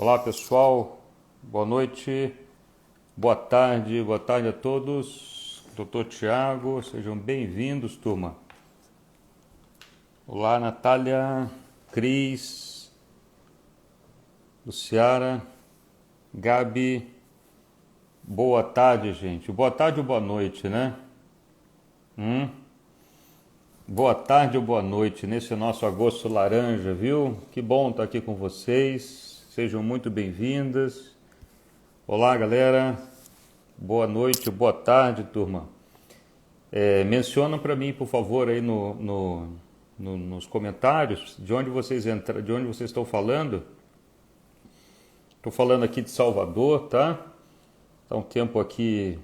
Olá pessoal, boa noite, boa tarde a todos. Dr. Tiago, sejam bem-vindos, turma. Olá, Natália, Cris, Luciara, Gabi. Boa tarde, gente. Boa tarde ou boa noite, né? Boa tarde ou boa noite nesse nosso agosto laranja, viu? Que bom estar aqui com vocês. Sejam muito bem-vindas. Olá, galera. Boa noite, boa tarde, turma. Menciona para mim, por favor, aí nos comentários de onde vocês de onde vocês estão falando. Estou falando aqui de Salvador, tá? Tá um tempo aqui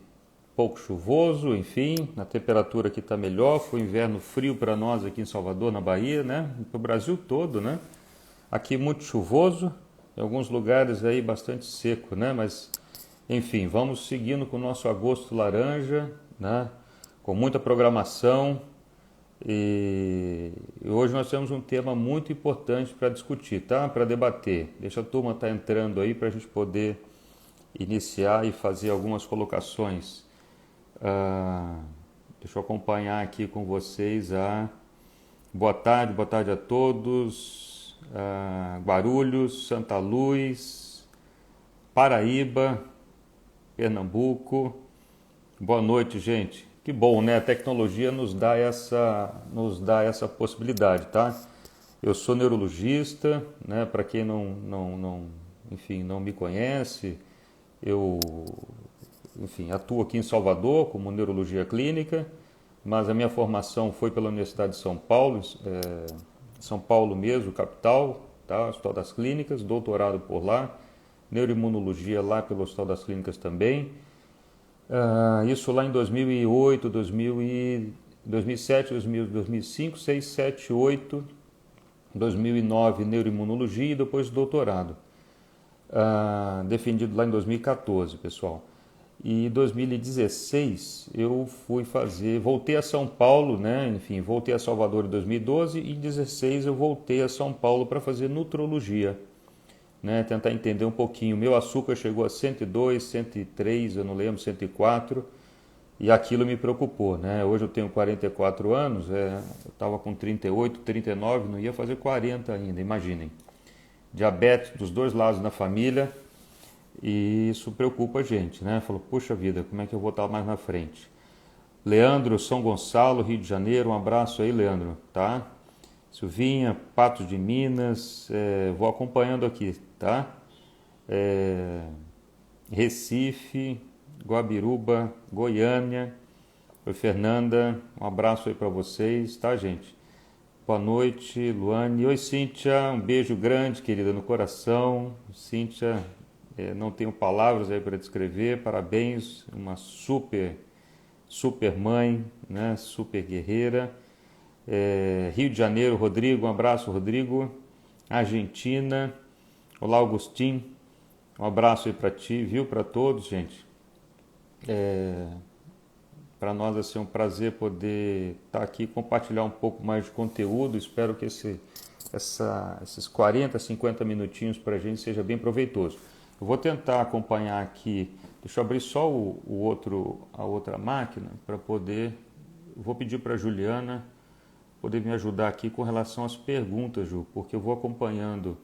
pouco chuvoso, enfim, a temperatura aqui está melhor. Foi inverno frio para nós aqui em Salvador, na Bahia, né? Para o Brasil todo, né? Aqui muito chuvoso, em alguns lugares aí bastante seco, né? Mas, enfim, vamos seguindo com o nosso agosto laranja, né? Com muita programação. E hoje nós temos um tema muito importante para discutir, tá? Para debater. Deixa a turma estar entrando aí para a gente poder iniciar e fazer algumas colocações. Deixa eu acompanhar aqui com vocês boa tarde a todos. Guarulhos, Santa Luz, Paraíba, Pernambuco. Boa noite, gente. Que bom, né? A tecnologia nos dá essa possibilidade, tá? Eu sou neurologista, né? Para quem enfim, não me conhece, eu atuo aqui em Salvador como neurologia clínica, mas a minha formação foi pela Universidade de São Paulo, São Paulo mesmo, capital, tá? Hospital das Clínicas, doutorado por lá, neuroimunologia lá pelo Hospital das Clínicas também. Isso lá em 2008, 2007, 2005, 6, 7, 8, 2009, neuroimunologia e depois doutorado. Defendido lá em 2014, pessoal. E em 2016 eu voltei a São Paulo, né? Enfim, voltei a Salvador em 2012 e em 2016 eu voltei a São Paulo para fazer nutrologia, né? Tentar entender um pouquinho. Meu açúcar chegou a 102, 103, eu não lembro, 104, e aquilo me preocupou, né? Hoje eu tenho 44 anos, eu estava com 38, 39, não ia fazer 40 ainda, imaginem. Diabetes dos dois lados da família. E isso preocupa a gente, né? Falou, puxa vida, como é que eu vou estar mais na frente? Leandro, São Gonçalo, Rio de Janeiro, um abraço aí, Leandro, tá? Silvinha, Patos de Minas, vou acompanhando aqui, tá? Recife, Guabiruba, Goiânia. Oi, Fernanda, um abraço aí para vocês, tá, gente? Boa noite, Luane. Oi, Cíntia, um beijo grande, querida, no coração. Cíntia, não tenho palavras aí para descrever, parabéns, uma super mãe, né? Super guerreira. Rio de Janeiro, Rodrigo, um abraço, Rodrigo. Argentina, olá, Augustin, um abraço aí para ti, viu, para todos, gente. Para nós vai ser um prazer poder estar aqui e compartilhar um pouco mais de conteúdo. Espero que esses 40, 50 minutinhos para a gente seja bem proveitoso. Eu vou tentar acompanhar aqui, deixa eu abrir só a outra máquina para poder, vou pedir para a Juliana poder me ajudar aqui com relação às perguntas, Ju, porque eu vou acompanhando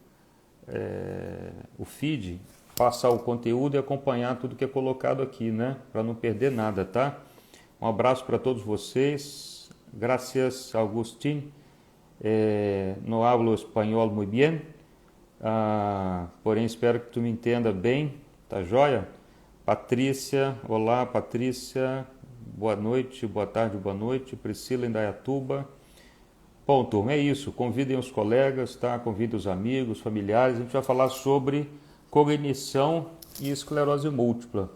o feed, passar o conteúdo e acompanhar tudo que é colocado aqui, né, para não perder nada, tá? Um abraço para todos vocês, gracias, Agustín, no hablo espanhol muy bien. Porém espero que tu me entenda bem, tá joia? Patrícia, olá Patrícia, boa noite, boa tarde, boa noite. Priscila Indaiatuba. Bom, turma, é isso, convidem os colegas, tá? Convidem os amigos, familiares. A gente vai falar sobre cognição e esclerose múltipla,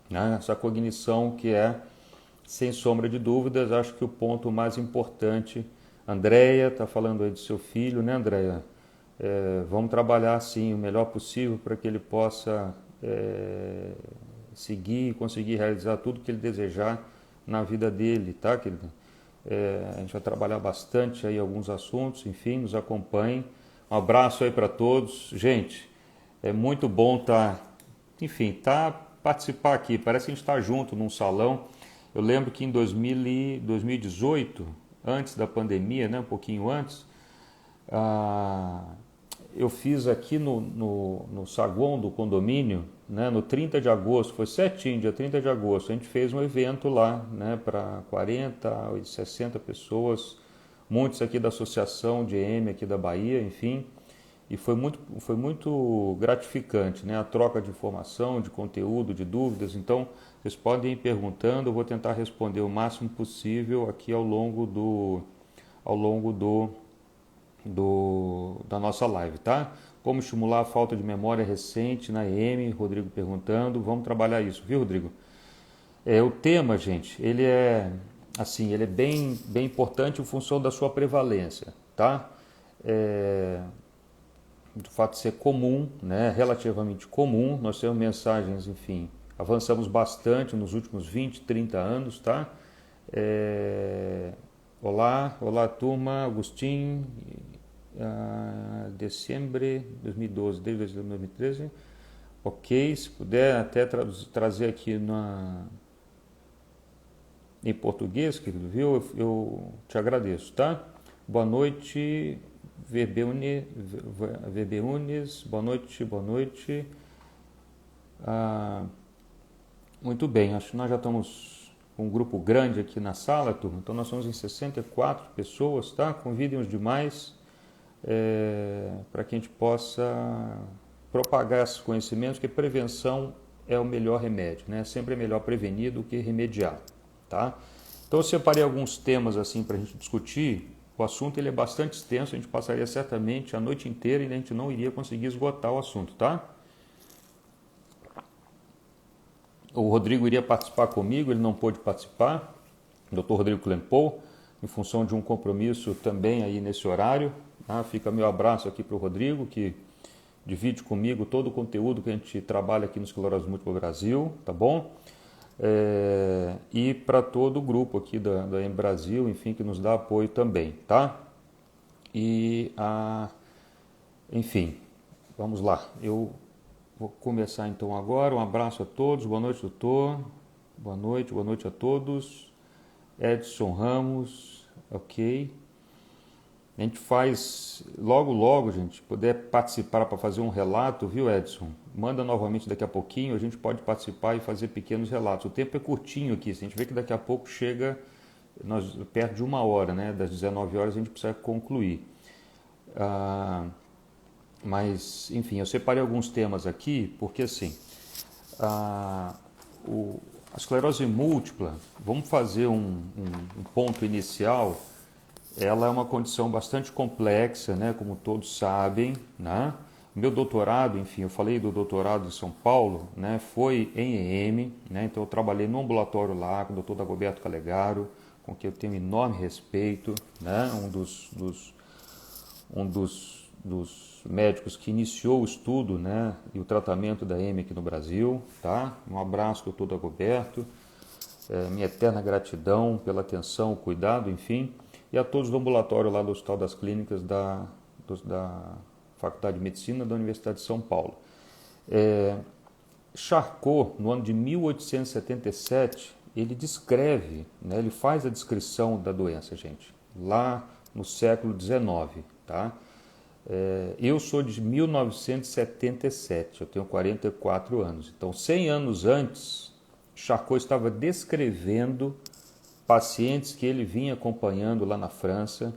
né? Essa cognição que sem sombra de dúvidas, acho que o ponto mais importante. Andréia está falando aí do seu filho, né, Andréia? Vamos trabalhar assim o melhor possível para que ele possa seguir e conseguir realizar tudo que ele desejar na vida dele, tá, querido? A gente vai trabalhar bastante aí alguns assuntos, enfim, nos acompanhem. Um abraço aí para todos. Gente, É muito bom participar aqui. Parece que a gente está junto num salão. Eu lembro que em 2018, antes da pandemia, né, um pouquinho antes, ah, eu fiz aqui no saguão do condomínio, né, no 30 de agosto, foi certinho, dia 30 de agosto, a gente fez um evento lá, né, para 40, 60 pessoas, muitos aqui da Associação de EM aqui da Bahia, enfim, e foi muito gratificante, né, a troca de informação, de conteúdo, de dúvidas. Então, vocês podem ir perguntando, eu vou tentar responder o máximo possível aqui da nossa live, tá? Como estimular a falta de memória recente na EM, Rodrigo perguntando. Vamos trabalhar isso, viu, Rodrigo? O tema, gente, ele é bem importante em função da sua prevalência, tá? Do fato de ser comum, né, relativamente comum, nós temos mensagens, enfim, avançamos bastante nos últimos 20, 30 anos, tá? Olá turma, Agostinho, dezembro de 2012, desde 2013, ok, se puder até trazer aqui em português, querido, viu? Eu te agradeço, tá? Boa noite, Verbeunes, boa noite. Muito bem, acho que nós já estamos com um grupo grande aqui na sala, turma, então nós somos em 64 pessoas, tá? Convidem os demais para que a gente possa propagar esses conhecimentos, porque prevenção é o melhor remédio, né? Sempre é melhor prevenir do que remediar, tá? Então eu separei alguns temas assim para a gente discutir. O assunto ele é bastante extenso, a gente passaria certamente a noite inteira e a gente não iria conseguir esgotar o assunto, tá? O Rodrigo iria participar comigo, ele não pôde participar, o Dr. Rodrigo Klempol, em função de um compromisso também aí nesse horário. Tá? Fica meu abraço aqui para o Rodrigo, que divide comigo todo o conteúdo que a gente trabalha aqui no Esclerose Múltipla Brasil, tá bom? E para todo o grupo aqui da EM Brasil, enfim, que nos dá apoio também, tá? Enfim, vamos lá. Eu vou começar então agora. Um abraço a todos. Boa noite, doutor. Boa noite a todos. Edson Ramos, ok. A gente faz logo, gente, puder participar para fazer um relato, viu, Edson? Manda novamente daqui a pouquinho, a gente pode participar e fazer pequenos relatos. O tempo é curtinho aqui, a gente vê que daqui a pouco chega perto de 1 hora, né? Das 19 horas a gente precisa concluir. Mas, enfim, eu separei alguns temas aqui, porque assim, a esclerose múltipla, vamos fazer um ponto inicial. Ela é uma condição bastante complexa, né, como todos sabem, né? Meu doutorado, enfim, eu falei do doutorado de São Paulo, né, foi em EM, né, então eu trabalhei no ambulatório lá com o Dr. Dagoberto Calegaro, com quem eu tenho enorme respeito, né, um dos médicos que iniciou o estudo, né, e o tratamento da EM aqui no Brasil, tá? Um abraço, Dr. Dagoberto, minha eterna gratidão pela atenção, o cuidado, enfim. E a todos do ambulatório lá do Hospital das Clínicas da Faculdade de Medicina da Universidade de São Paulo. Charcot, no ano de 1877, ele descreve, né, ele faz a descrição da doença, gente, lá no século XIX, tá? Eu sou de 1977, eu tenho 44 anos, então 100 anos antes, Charcot estava descrevendo pacientes que ele vinha acompanhando lá na França,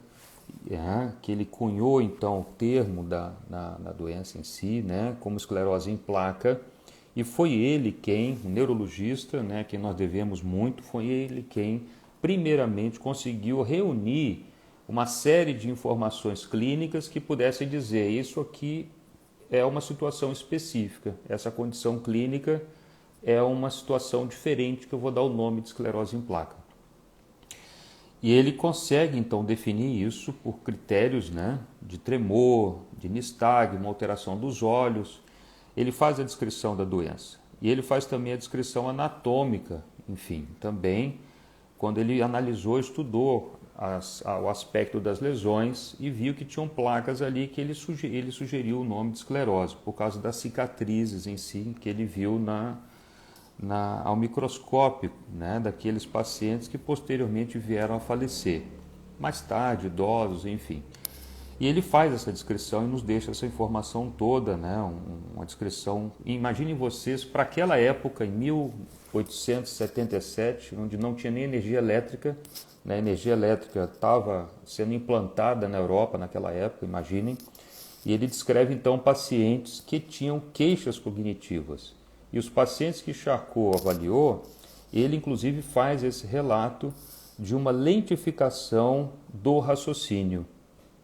que ele cunhou então o termo da doença em si, né, como esclerose em placa, e foi ele quem, o neurologista, né, quem nós devemos muito, foi ele quem primeiramente conseguiu reunir uma série de informações clínicas que pudessem dizer isso aqui é uma situação específica, essa condição clínica é uma situação diferente que eu vou dar o nome de esclerose em placa. E ele consegue, então, definir isso por critérios, né, de tremor, de nistagmo, alteração dos olhos. Ele faz a descrição da doença. E ele faz também a descrição anatômica, enfim, também, quando ele analisou, estudou o aspecto das lesões e viu que tinham placas ali que ele sugeriu o nome de esclerose, por causa das cicatrizes em si que ele viu ao microscópio, né, daqueles pacientes que posteriormente vieram a falecer, mais tarde, idosos, enfim. E ele faz essa descrição e nos deixa essa informação toda, né, uma descrição. Imaginem vocês, para aquela época, em 1877, onde não tinha nem energia elétrica, né, a energia elétrica estava sendo implantada na Europa naquela época, imaginem, e ele descreve então pacientes que tinham queixas cognitivas. E os pacientes que Charcot avaliou, ele inclusive faz esse relato de uma lentificação do raciocínio,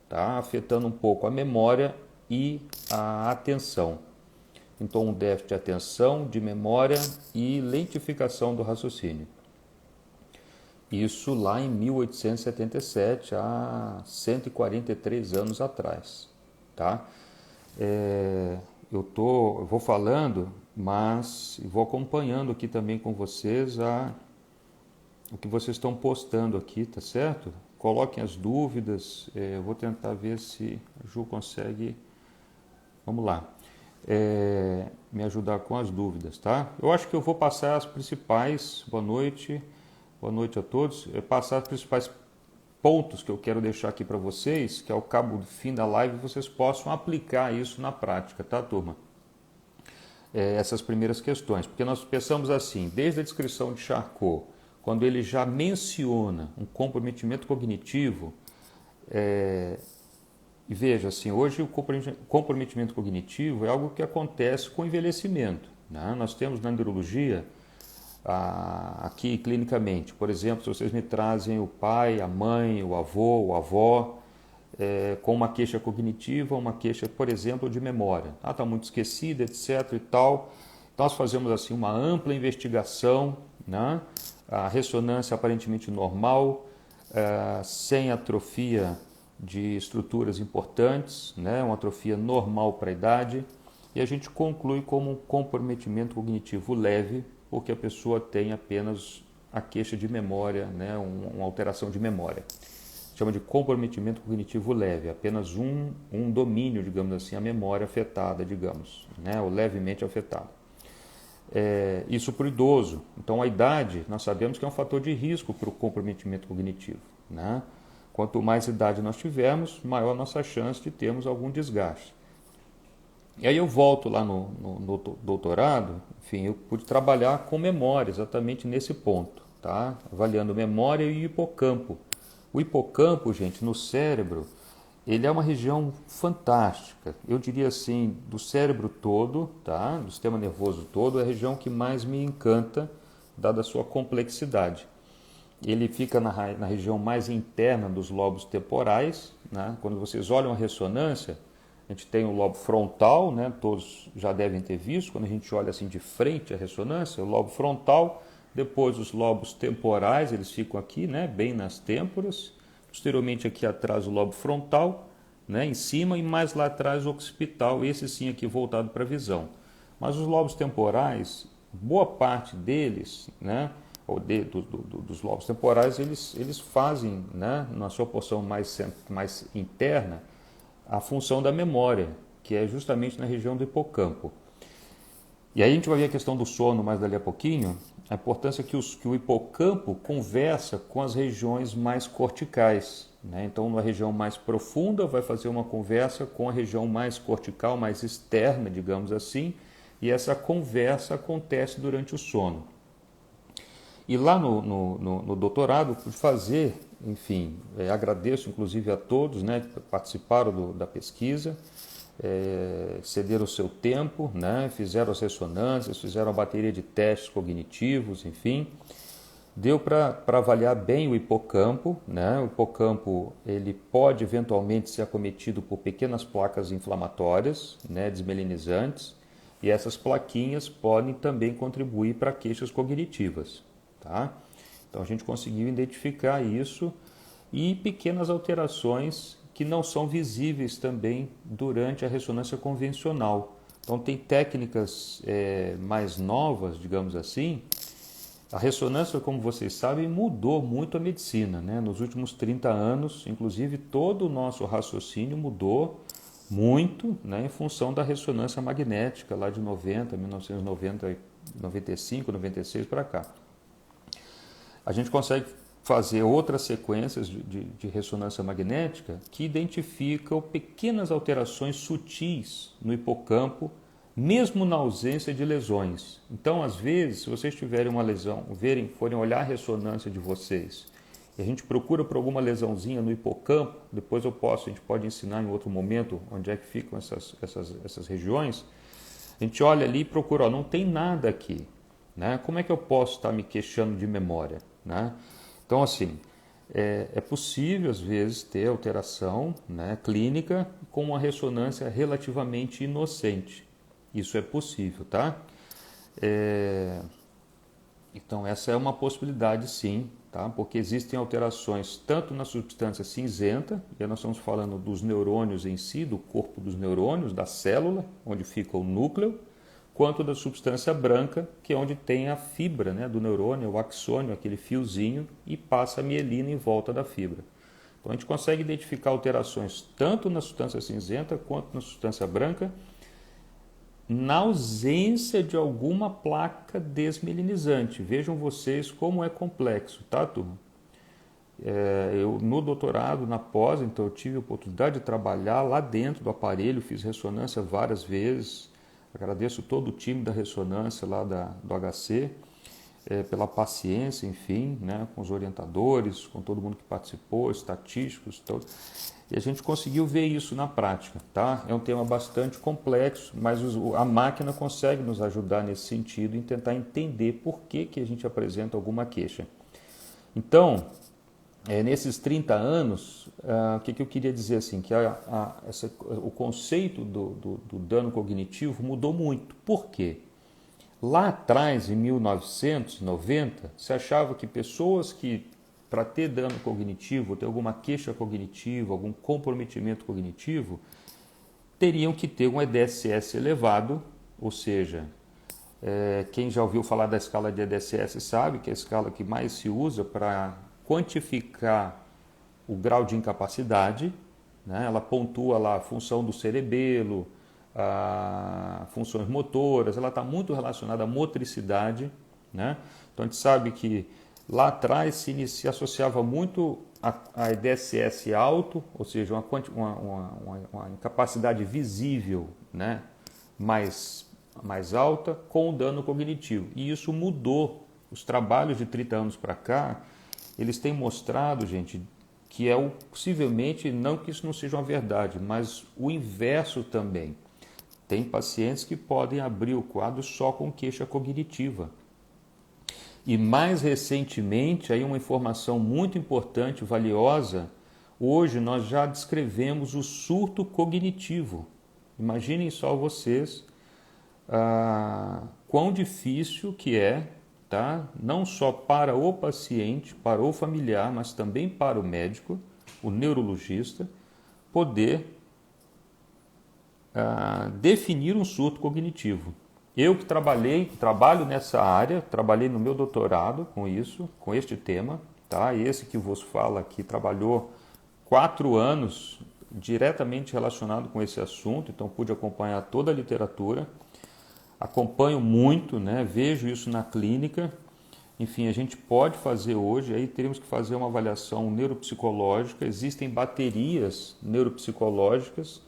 tá? Afetando um pouco a memória e a atenção. Então, um déficit de atenção, de memória e lentificação do raciocínio. Isso lá em 1877, há 143 anos atrás, tá? Eu vou falando, mas vou acompanhando aqui também com vocês o que vocês estão postando aqui, tá certo? Coloquem as dúvidas, eu vou tentar ver se a Ju consegue, vamos lá, me ajudar com as dúvidas, tá? Eu acho que eu vou passar as principais, boa noite a todos, passar os principais pontos que eu quero deixar aqui para vocês, que ao cabo do fim da live vocês possam aplicar isso na prática, tá, turma? Essas primeiras questões, porque nós pensamos assim, desde a descrição de Charcot, quando ele já menciona um comprometimento cognitivo, e veja assim, hoje o comprometimento cognitivo é algo que acontece com o envelhecimento, né? Nós temos na neurologia, aqui clinicamente, por exemplo, se vocês me trazem o pai, a mãe, o avô, a avó, com uma queixa cognitiva, uma queixa, por exemplo, de memória. Está muito esquecida, etc. e tal. Nós fazemos assim uma ampla investigação, né? A ressonância aparentemente normal, sem atrofia de estruturas importantes, né? Uma atrofia normal para a idade, e a gente conclui como um comprometimento cognitivo leve, porque a pessoa tem apenas a queixa de memória, né? Uma alteração de memória. Chama de comprometimento cognitivo leve, apenas um domínio, digamos assim, a memória afetada, digamos, né? Ou levemente afetada. Isso para o idoso. Então, a idade, nós sabemos que é um fator de risco para o comprometimento cognitivo, né? Quanto mais idade nós tivermos, maior a nossa chance de termos algum desgaste. E aí eu volto lá no doutorado, enfim, eu pude trabalhar com memória, exatamente nesse ponto, tá? Avaliando memória e hipocampo. O hipocampo, gente, no cérebro, ele é uma região fantástica. Eu diria assim, do cérebro todo, tá? Do sistema nervoso todo, é a região que mais me encanta, dada a sua complexidade. Ele fica na região mais interna dos lobos temporais, né? Quando vocês olham a ressonância, a gente tem o lobo frontal, né? Todos já devem ter visto, quando a gente olha assim de frente a ressonância, o lobo frontal. Depois os lobos temporais, eles ficam aqui, né, bem nas têmporas. Posteriormente aqui atrás o lobo frontal, né, em cima, e mais lá atrás o occipital, esse sim aqui voltado para a visão. Mas os lobos temporais, boa parte deles, né, dos lobos temporais, eles fazem, né, na sua porção mais interna, a função da memória, que é justamente na região do hipocampo. E aí a gente vai ver a questão do sono mais dali a pouquinho, a importância que o hipocampo conversa com as regiões mais corticais, né? Então, na região mais profunda, vai fazer uma conversa com a região mais cortical, mais externa, digamos assim, e essa conversa acontece durante o sono. E lá no doutorado, pude fazer, enfim, agradeço inclusive a todos, né, que participaram da pesquisa, cederam o seu tempo, né, fizeram as ressonâncias, fizeram a bateria de testes cognitivos, enfim. Deu para avaliar bem o hipocampo, né? O hipocampo ele pode eventualmente ser acometido por pequenas placas inflamatórias, né, desmelinizantes, e essas plaquinhas podem também contribuir para queixas cognitivas, tá? Então a gente conseguiu identificar isso e pequenas alterações que não são visíveis também durante a ressonância convencional. Então tem técnicas mais novas, digamos assim, A ressonância, como vocês sabem, mudou muito a medicina, né? Nos últimos 30 anos, inclusive, todo o nosso raciocínio mudou muito, né, em função da ressonância magnética lá de 1990, 95, 96 para cá. A gente consegue fazer outras sequências de ressonância magnética que identificam pequenas alterações sutis no hipocampo, mesmo na ausência de lesões. Então, às vezes, se vocês tiverem uma lesão, forem olhar a ressonância de vocês, e a gente procura por alguma lesãozinha no hipocampo, depois a gente pode ensinar em outro momento onde é que ficam essas regiões, a gente olha ali e procura, não tem nada aqui, né? Como é que eu posso estar me queixando de memória, né? Então, assim, é possível, às vezes, ter alteração, né, clínica com uma ressonância relativamente inocente. Isso é possível, tá? Então, essa é uma possibilidade, sim, tá? Porque existem alterações tanto na substância cinzenta, e nós estamos falando dos neurônios em si, do corpo dos neurônios, da célula, onde fica o núcleo, quanto da substância branca, que é onde tem a fibra, né, do neurônio, o axônio, aquele fiozinho, e passa a mielina em volta da fibra. Então, a gente consegue identificar alterações tanto na substância cinzenta quanto na substância branca, na ausência de alguma placa desmielinizante. Vejam vocês como é complexo, tá, turma? Eu, no doutorado, na pós, então eu tive a oportunidade de trabalhar lá dentro do aparelho, fiz ressonância várias vezes. Agradeço todo o time da ressonância lá do HC, pela paciência, enfim, né, com os orientadores, com todo mundo que participou, estatísticos, todos. E a gente conseguiu ver isso na prática, tá? É um tema bastante complexo, mas a máquina consegue nos ajudar nesse sentido, em tentar entender por que a gente apresenta alguma queixa. Então, nesses 30 anos, o que eu queria dizer assim, que o conceito do dano cognitivo mudou muito. Por quê? Lá atrás, em 1990, se achava que pessoas que, para ter dano cognitivo, ter alguma queixa cognitiva, algum comprometimento cognitivo, teriam que ter um EDSS elevado, ou seja, quem já ouviu falar da escala de EDSS sabe que é a escala que mais se usa para quantificar o grau de incapacidade, né? Ela pontua lá a função do cerebelo, funções motoras, ela está muito relacionada à motricidade, né? Então a gente sabe que lá atrás se associava muito a EDSS alto, ou seja, uma incapacidade visível, né, mais alta, com o dano cognitivo. E isso mudou. Os trabalhos de 30 anos para cá, eles têm mostrado, gente, que possivelmente, não que isso não seja uma verdade, mas o inverso também. Tem pacientes que podem abrir o quadro só com queixa cognitiva. E mais recentemente, aí uma informação muito importante, valiosa, hoje nós já descrevemos o surto cognitivo. Imaginem só vocês quão difícil que é, tá? Não só para o paciente, para o familiar, mas também para o médico, o neurologista, poder definir um surto cognitivo. Eu que trabalho nessa área, trabalhei no meu doutorado com isso, com este tema, tá? Esse que vos fala aqui trabalhou 4 anos diretamente relacionado com esse assunto, então pude acompanhar toda a literatura, acompanho muito, né? Vejo isso na clínica. Enfim, a gente pode fazer hoje, aí teríamos que fazer uma avaliação neuropsicológica, existem baterias neuropsicológicas,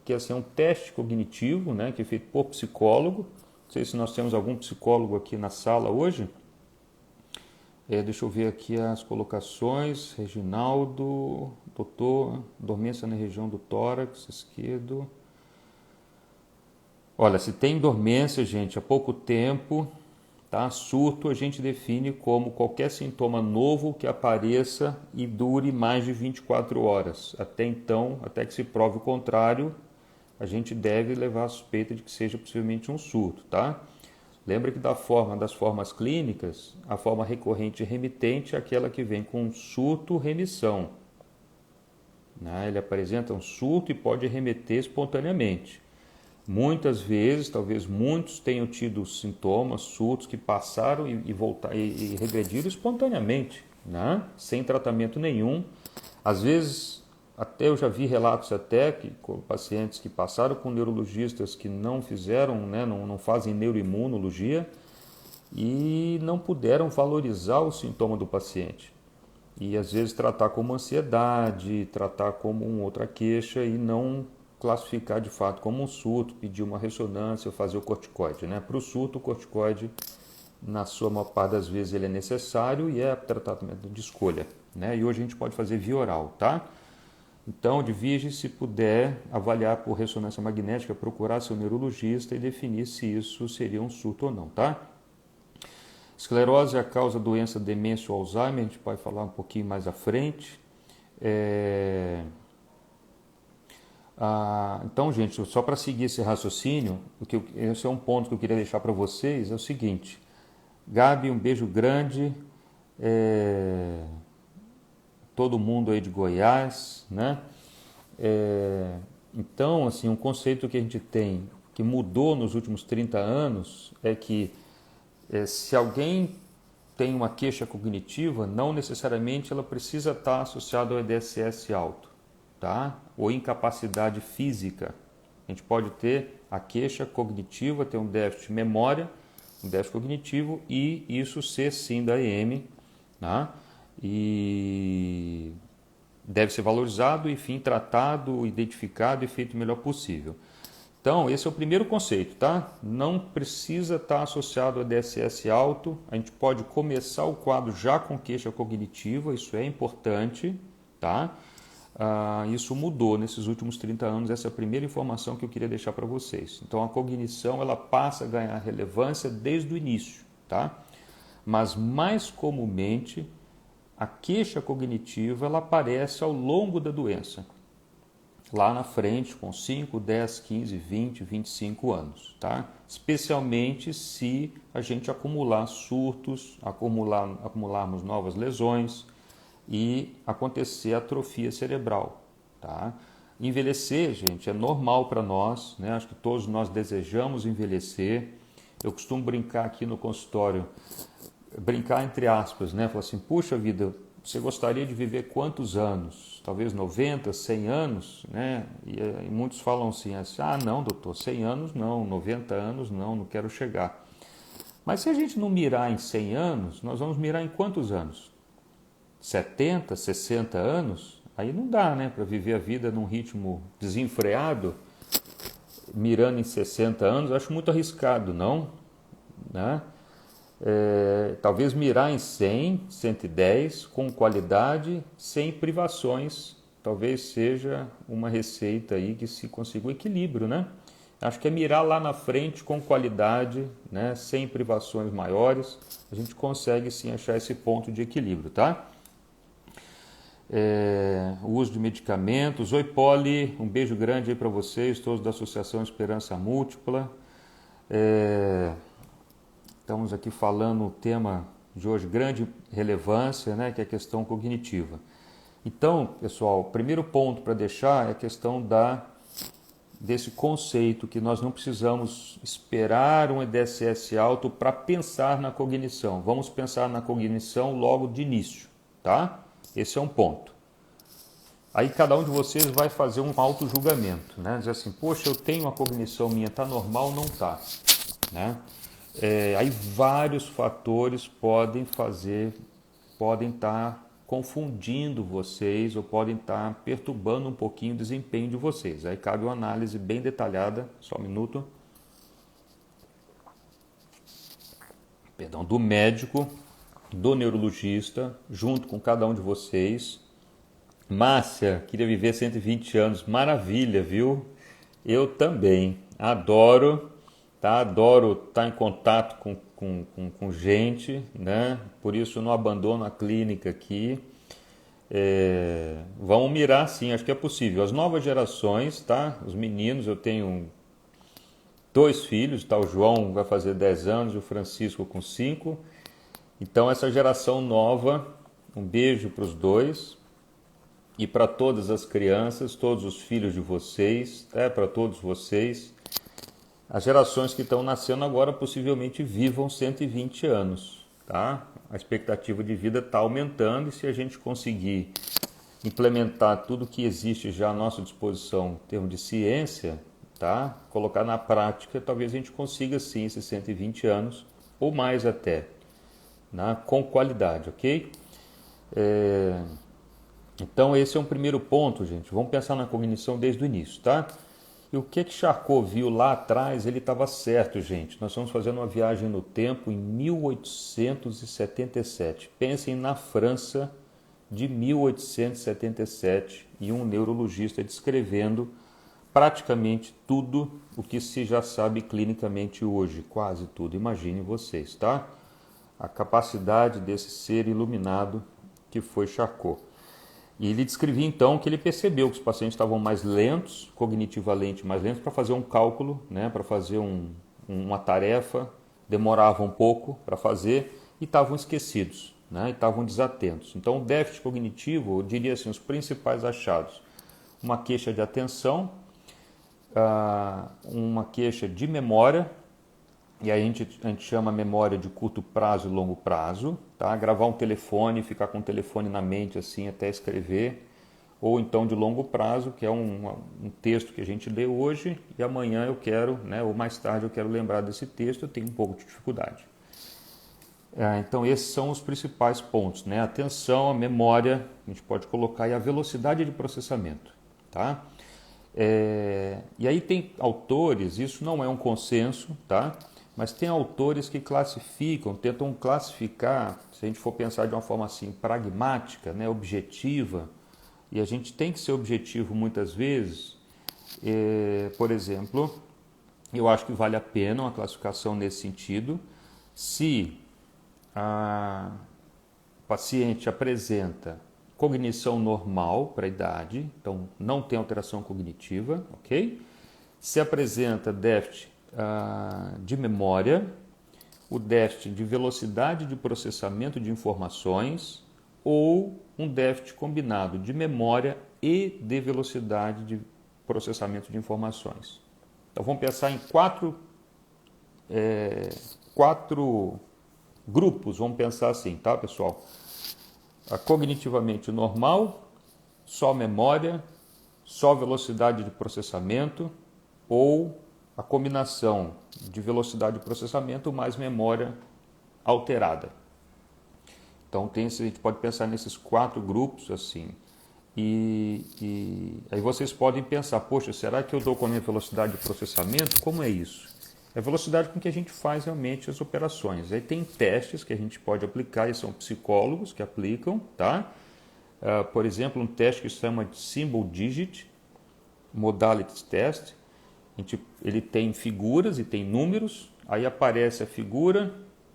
que é um teste cognitivo, né, que é feito por psicólogo. Não sei se nós temos algum psicólogo aqui na sala hoje. Deixa eu ver aqui as colocações. Reginaldo, doutor, dormência na região do tórax esquerdo. Olha, se tem dormência, gente, há pouco tempo, tá? Surto a gente define como qualquer sintoma novo que apareça e dure mais de 24 horas. Até então, até que se prove o contrário, a gente deve levar a suspeita de que seja possivelmente um surto, tá? Lembra que das formas clínicas, a forma recorrente e remitente é aquela que vem com surto-remissão, né? Ele apresenta um surto e pode remeter espontaneamente. Muitas vezes, talvez muitos tenham tido sintomas, surtos que passaram e regrediram espontaneamente, né? Sem tratamento nenhum. Às vezes, até eu já vi relatos até que com pacientes que passaram com neurologistas que não fizeram, né, não fazem neuroimunologia e não puderam valorizar o sintoma do paciente. E às vezes tratar como ansiedade, tratar como uma outra queixa e não classificar de fato como um surto, pedir uma ressonância ou fazer o corticoide, né? Para o surto, o corticoide, na sua maior parte das vezes, ele é necessário e é tratamento de escolha, né? E hoje a gente pode fazer via oral, tá? Então, de virgem, se puder avaliar por ressonância magnética, procurar seu neurologista e definir se isso seria um surto ou não, tá? Esclerose é a causa da doença demência ou Alzheimer, a gente pode falar um pouquinho mais à frente. Então, gente, só para seguir esse raciocínio, esse é um ponto que eu queria deixar para vocês, é o seguinte. Gabi, um beijo grande. Todo mundo aí de Goiás, né? Então, assim, um conceito que a gente tem, que mudou nos últimos 30 anos, é que se alguém tem uma queixa cognitiva, não necessariamente ela precisa estar associada ao EDSS alto, tá? Ou incapacidade física. A gente pode ter a queixa cognitiva, ter um déficit de memória, um déficit cognitivo e isso ser sim da EM, tá? E deve ser valorizado, enfim, tratado, identificado e feito o melhor possível. Então, esse é o primeiro conceito, tá? Não precisa estar associado a DSS alto, a gente pode começar o quadro já com queixa cognitiva, isso é importante, tá? Isso mudou nesses últimos 30 anos, essa é a primeira informação que eu queria deixar para vocês. Então, a cognição, ela passa a ganhar relevância desde o início, tá? Mas, mais comumente, a queixa cognitiva, ela aparece ao longo da doença. Lá na frente, com 5, 10, 15, 20, 25 anos, tá? Especialmente se a gente acumular surtos, acumularmos novas lesões e acontecer atrofia cerebral, tá? Envelhecer, gente, é normal para nós, né? Acho que todos nós desejamos envelhecer. Eu costumo brincar aqui no consultório, brincar entre aspas, né? Falar assim, puxa vida, você gostaria de viver quantos anos? Talvez 90, 100 anos, né? E muitos falam assim, não, doutor, 100 anos não, 90 anos não quero chegar. Mas se a gente não mirar em 100 anos, nós vamos mirar em quantos anos? 70, 60 anos? Aí não dá, né? Para viver a vida num ritmo desenfreado, mirando em 60 anos, eu acho muito arriscado, não? Né? Talvez mirar em 100, 110, com qualidade, sem privações, talvez seja uma receita aí que se consiga o equilíbrio, né? Acho que é mirar lá na frente com qualidade, né? Sem privações maiores, a gente consegue sim achar esse ponto de equilíbrio, tá? O uso de medicamentos. Oi, Poli, um beijo grande aí para vocês, todos da Associação Esperança Múltipla. Estamos aqui falando o tema de hoje, grande relevância, né, que é a questão cognitiva. Então, pessoal, o primeiro ponto para deixar é a questão desse conceito que nós não precisamos esperar um EDSS alto para pensar na cognição. Vamos pensar na cognição logo de início, tá? Esse é um ponto. Aí cada um de vocês vai fazer um auto-julgamento, né? Dizer assim, poxa, eu tenho uma cognição minha, tá normal ou não tá, né? Aí vários fatores podem estar confundindo vocês ou podem estar perturbando um pouquinho o desempenho de vocês. Aí cabe uma análise bem detalhada, só um minuto, do médico, do neurologista, junto com cada um de vocês. Márcia, queria viver 120 anos, maravilha, viu? Eu também, adoro. Tá? Adoro estar em contato com gente, né? Por isso eu não abandono a clínica aqui. Vamos mirar sim, acho que é possível. As novas gerações, tá? Os meninos, eu tenho 2 filhos, tá? O João vai fazer 10 anos, o Francisco com 5. Então essa geração nova, um beijo para os dois e para todas as crianças, todos os filhos de vocês, para todos vocês. As gerações que estão nascendo agora possivelmente vivam 120 anos, tá? A expectativa de vida está aumentando e se a gente conseguir implementar tudo que existe já à nossa disposição em termos de ciência, tá? Colocar na prática, talvez a gente consiga sim esses 120 anos ou mais até, né? Com qualidade, ok? Então esse é um primeiro ponto, gente. Vamos pensar na cognição desde o início, tá? E o que Charcot viu lá atrás, ele estava certo, gente. Nós estamos fazendo uma viagem no tempo em 1877. Pensem na França de 1877 e um neurologista descrevendo praticamente tudo o que se já sabe clinicamente hoje, quase tudo. Imaginem vocês, tá? A capacidade desse ser iluminado que foi Charcot. E ele descrevia então que ele percebeu que os pacientes estavam mais lentos, cognitivamente mais lentos, para fazer um cálculo, né, para fazer uma tarefa, demoravam um pouco para fazer e estavam esquecidos, né, e estavam desatentos. Então, o déficit cognitivo, eu diria assim, os principais achados: uma queixa de atenção, uma queixa de memória, e aí a gente chama memória de curto prazo e longo prazo, tá? Gravar um telefone, ficar com o telefone na mente assim até escrever, ou então de longo prazo, que é um texto que a gente lê hoje e amanhã eu quero, né, ou mais tarde eu quero lembrar desse texto, eu tenho um pouco de dificuldade. Então esses são os principais pontos, né? A atenção, a memória, a gente pode colocar, e a velocidade de processamento, tá? E aí tem autores, isso não é um consenso, tá? Mas tem autores que classificam, tentam classificar, se a gente for pensar de uma forma assim pragmática, né, objetiva, e a gente tem que ser objetivo muitas vezes. Por exemplo, eu acho que vale a pena uma classificação nesse sentido, se o paciente apresenta cognição normal para a idade, então não tem alteração cognitiva, ok? Se apresenta déficit de memória, o déficit de velocidade de processamento de informações ou um déficit combinado de memória e de velocidade de processamento de informações. Então vamos pensar em quatro grupos, vamos pensar assim, tá, pessoal? Cognitivamente normal, só memória, só velocidade de processamento ou a combinação de velocidade de processamento mais memória alterada. Então a gente pode pensar nesses 4 grupos assim. E aí vocês podem pensar, poxa, será que eu dou com a minha velocidade de processamento? Como é isso? É a velocidade com que a gente faz realmente as operações. Aí tem testes que a gente pode aplicar, e são psicólogos que aplicam, tá? Por exemplo, um teste que se chama de Symbol Digit Modality Test. Ele tem figuras e tem números, aí aparece a figura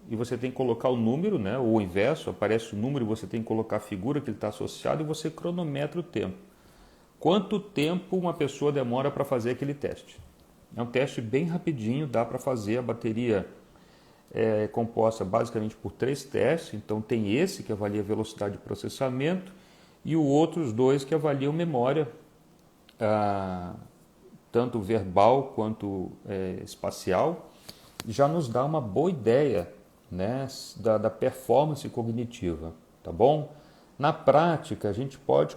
e você tem que colocar o número, né? Ou o inverso, aparece o número e você tem que colocar a figura que ele está associado e você cronometra o tempo. Quanto tempo uma pessoa demora para fazer aquele teste? É um teste bem rapidinho, dá para fazer. A bateria é composta basicamente por 3 testes, então tem esse que avalia a velocidade de processamento e os outros 2 que avaliam memória, tanto verbal quanto espacial, já nos dá uma boa ideia, né, da performance cognitiva, tá bom? Na prática, a gente pode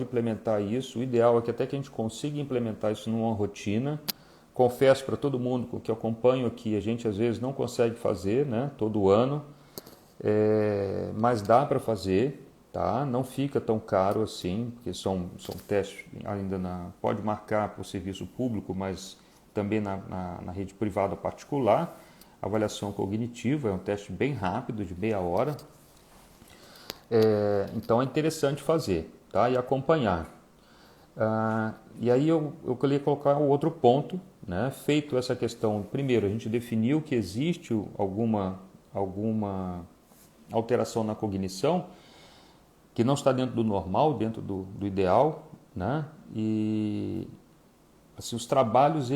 implementar isso. O ideal é que até que a gente consiga implementar isso numa rotina. Confesso para todo mundo que eu acompanho aqui, a gente às vezes não consegue fazer, né, todo ano, mas dá para fazer, tá? Não fica tão caro assim, porque são testes ainda pode marcar para o serviço público, mas também na rede privada particular. Avaliação cognitiva é um teste bem rápido, de meia hora. Então é interessante fazer, tá? E acompanhar. E aí eu queria colocar o outro ponto, né? Feito essa questão, primeiro a gente definiu que existe alguma alteração na cognição que não está dentro do normal, dentro do ideal, né? E assim, os trabalhos,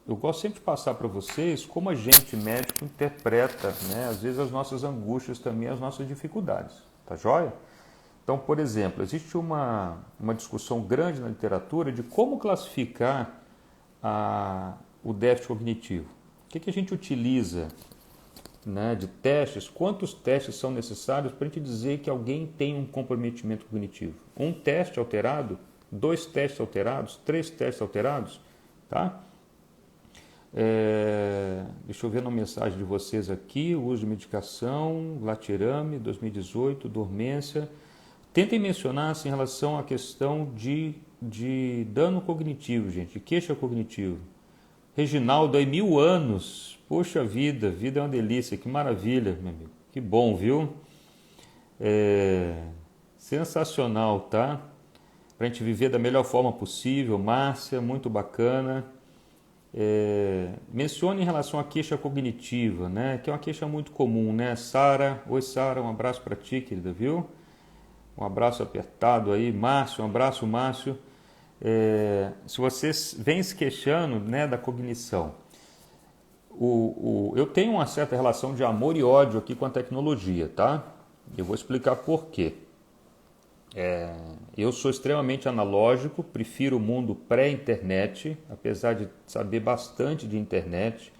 eu gosto sempre de passar para vocês como a gente médico interpreta, né? Às vezes as nossas angústias também, as nossas dificuldades, tá joia? Então, por exemplo, existe uma discussão grande na literatura de como classificar o déficit cognitivo? O que a gente utiliza, né, de testes? Quantos testes são necessários para a gente dizer que alguém tem um comprometimento cognitivo? Um teste alterado? 2 testes alterados? 3 testes alterados? Tá? Deixa eu ver na mensagem de vocês aqui. Uso de medicação, latirame, 2018, dormência. Tentem mencionar assim, em relação à questão de dano cognitivo, gente, de queixa cognitivo. Reginaldo, aí 1000 anos. Poxa vida, vida é uma delícia, que maravilha, meu amigo. Que bom, viu? Sensacional, tá? Pra gente viver da melhor forma possível. Márcia, muito bacana. Mencione em relação à queixa cognitiva, né? Que é uma queixa muito comum, né? Sara, oi Sara, um abraço para ti, querida, viu? Um abraço apertado aí. Márcio, um abraço, Márcio. Se vocês vêm se queixando, né, da cognição, eu tenho uma certa relação de amor e ódio aqui com a tecnologia, tá? Eu vou explicar por quê. Eu sou extremamente analógico, prefiro o mundo pré-internet, apesar de saber bastante de internet.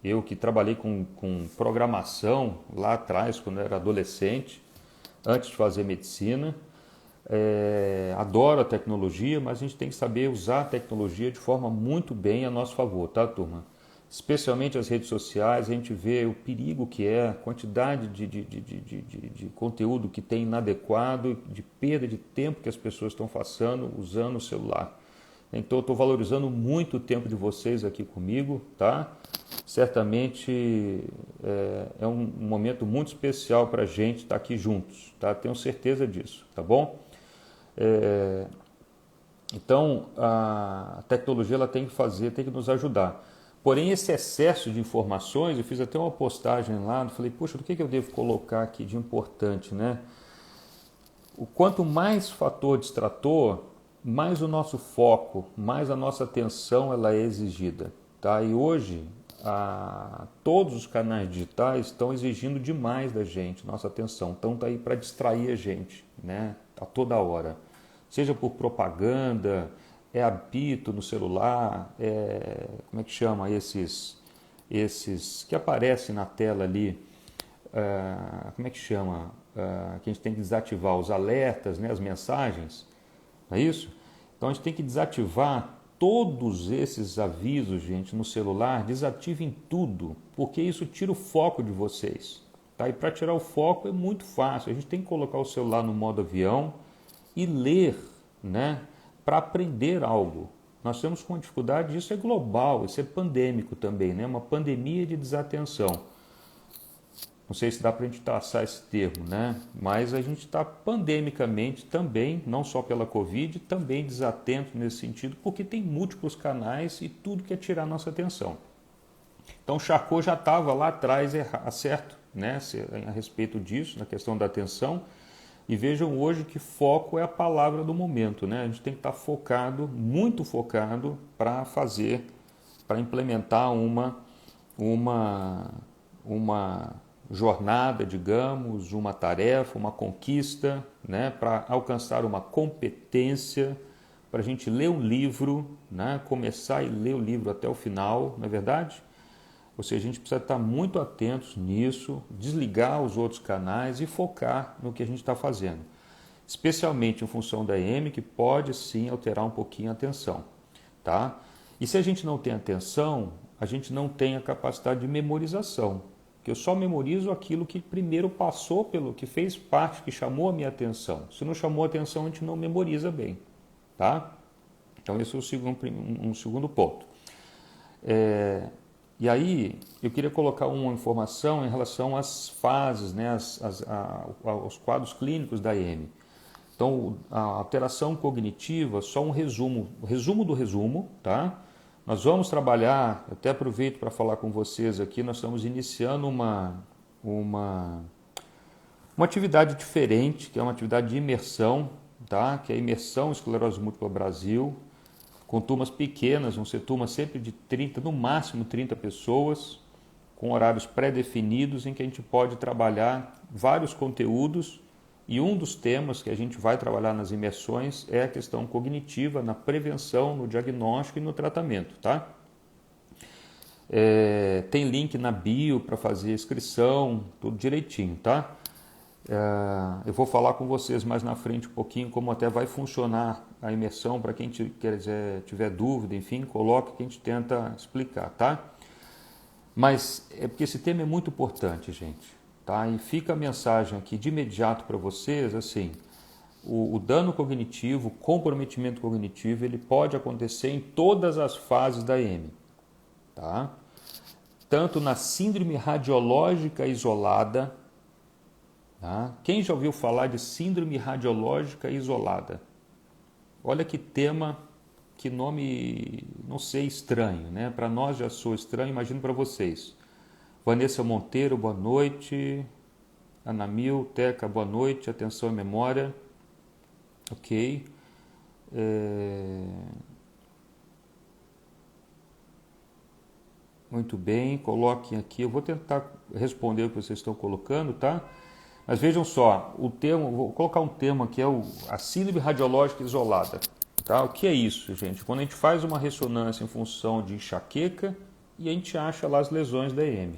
Eu que trabalhei com programação lá atrás, quando eu era adolescente, antes de fazer medicina. Adoro a tecnologia, mas a gente tem que saber usar a tecnologia de forma muito bem a nosso favor, tá, turma? Especialmente as redes sociais, a gente vê o perigo que é, a quantidade de conteúdo que tem inadequado, de perda de tempo que as pessoas estão passando usando o celular. Então eu estou valorizando muito o tempo de vocês aqui comigo, tá? Certamente é um momento muito especial para a gente estar aqui juntos, tá? Tenho certeza disso, tá bom? Então a tecnologia ela tem que nos ajudar. Porém, esse excesso de informações, eu fiz até uma postagem lá, eu falei, poxa, o que eu devo colocar aqui de importante, né? O quanto mais fator distrator, mais o nosso foco, mais a nossa atenção ela é exigida, tá? E hoje, todos os canais digitais estão exigindo demais da gente, nossa atenção, então tá aí para distrair a gente, né? A toda hora, seja por propaganda, apito no celular, como é que chama esses que aparecem na tela ali, como é que chama, que a gente tem que desativar os alertas, né, as mensagens, não é isso? Então a gente tem que desativar todos esses avisos, gente, no celular, desativem tudo, porque isso tira o foco de vocês, tá? E para tirar o foco é muito fácil, a gente tem que colocar o celular no modo avião e ler, né? Para aprender algo. Nós temos uma dificuldade, isso é global, isso é pandêmico também, né? Uma pandemia de desatenção. Não sei se dá para a gente traçar esse termo, né? Mas a gente está pandemicamente também, não só pela Covid, também desatento nesse sentido, porque tem múltiplos canais e tudo quer tirar nossa atenção. Então o Charcot já estava lá atrás certo, né? A respeito disso, na questão da atenção. E vejam hoje que foco é a palavra do momento, né? A gente tem que estar focado, muito focado para implementar uma jornada, digamos, uma tarefa, uma conquista, né? Para alcançar uma competência, para a gente ler um livro, né? Começar e ler o livro até o final, não é verdade? Ou seja, a gente precisa estar muito atentos nisso, desligar os outros canais e focar no que a gente está fazendo. Especialmente em função da EM, que pode sim alterar um pouquinho a atenção. Tá? E se a gente não tem atenção, a gente não tem a capacidade de memorização. Porque eu só memorizo aquilo que primeiro passou pelo, que fez parte, que chamou a minha atenção. Se não chamou a atenção, a gente não memoriza bem. Tá? Então esse é um segundo ponto. E aí, eu queria colocar uma informação em relação às fases, né, aos quadros clínicos da EM. Então, a alteração cognitiva, só um resumo do resumo, tá? Nós vamos trabalhar, até aproveito para falar com vocês aqui, nós estamos iniciando uma atividade diferente, que é uma atividade de imersão, tá? Que é a Imersão Esclerose Múltipla Brasil, com turmas pequenas, vão ser turmas sempre de 30, no máximo 30 pessoas, com horários pré-definidos em que a gente pode trabalhar vários conteúdos e um dos temas que a gente vai trabalhar nas imersões é a questão cognitiva na prevenção, no diagnóstico e no tratamento, tá? Tem link na bio para fazer inscrição, tudo direitinho, tá? Eu vou falar com vocês mais na frente um pouquinho como até vai funcionar a imersão, para quem tiver dúvida, enfim, coloca que a gente tenta explicar, tá? Mas é porque esse tema é muito importante, gente, tá? E fica a mensagem aqui de imediato para vocês, assim, o dano cognitivo, o comprometimento cognitivo, ele pode acontecer em todas as fases da EM, tá? Tanto na síndrome radiológica isolada, tá? Quem já ouviu falar de síndrome radiológica isolada? Olha que tema, que nome, não sei, estranho, né? Para nós já sou estranho, imagino para vocês. Vanessa Monteiro, boa noite. Anamil, Teca, boa noite. Atenção à memória. Ok. Muito bem, coloquem aqui. Eu vou tentar responder o que vocês estão colocando, tá? Mas vejam só, o termo, vou colocar um termo que é a síndrome radiológica isolada. Tá? O que é isso, gente? Quando a gente faz uma ressonância em função de enxaqueca e a gente acha lá as lesões da EM,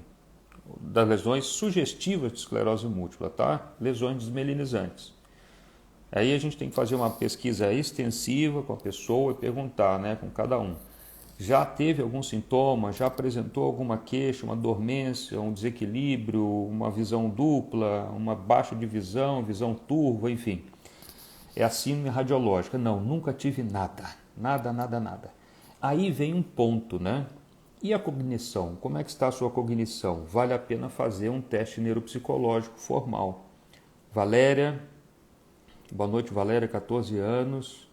das lesões sugestivas de esclerose múltipla, tá? Lesões desmelinizantes. Aí a gente tem que fazer uma pesquisa extensiva com a pessoa e perguntar, né, com cada um. Já teve algum sintoma? Já apresentou alguma queixa, uma dormência, um desequilíbrio, uma visão dupla, uma baixa de visão, visão turva, enfim. É a síndrome radiológica. Não, nunca tive nada. Nada. Aí vem um ponto, né? E a cognição? Como é que está a sua cognição? Vale a pena fazer um teste neuropsicológico formal. Valéria, boa noite, Valéria, 14 anos.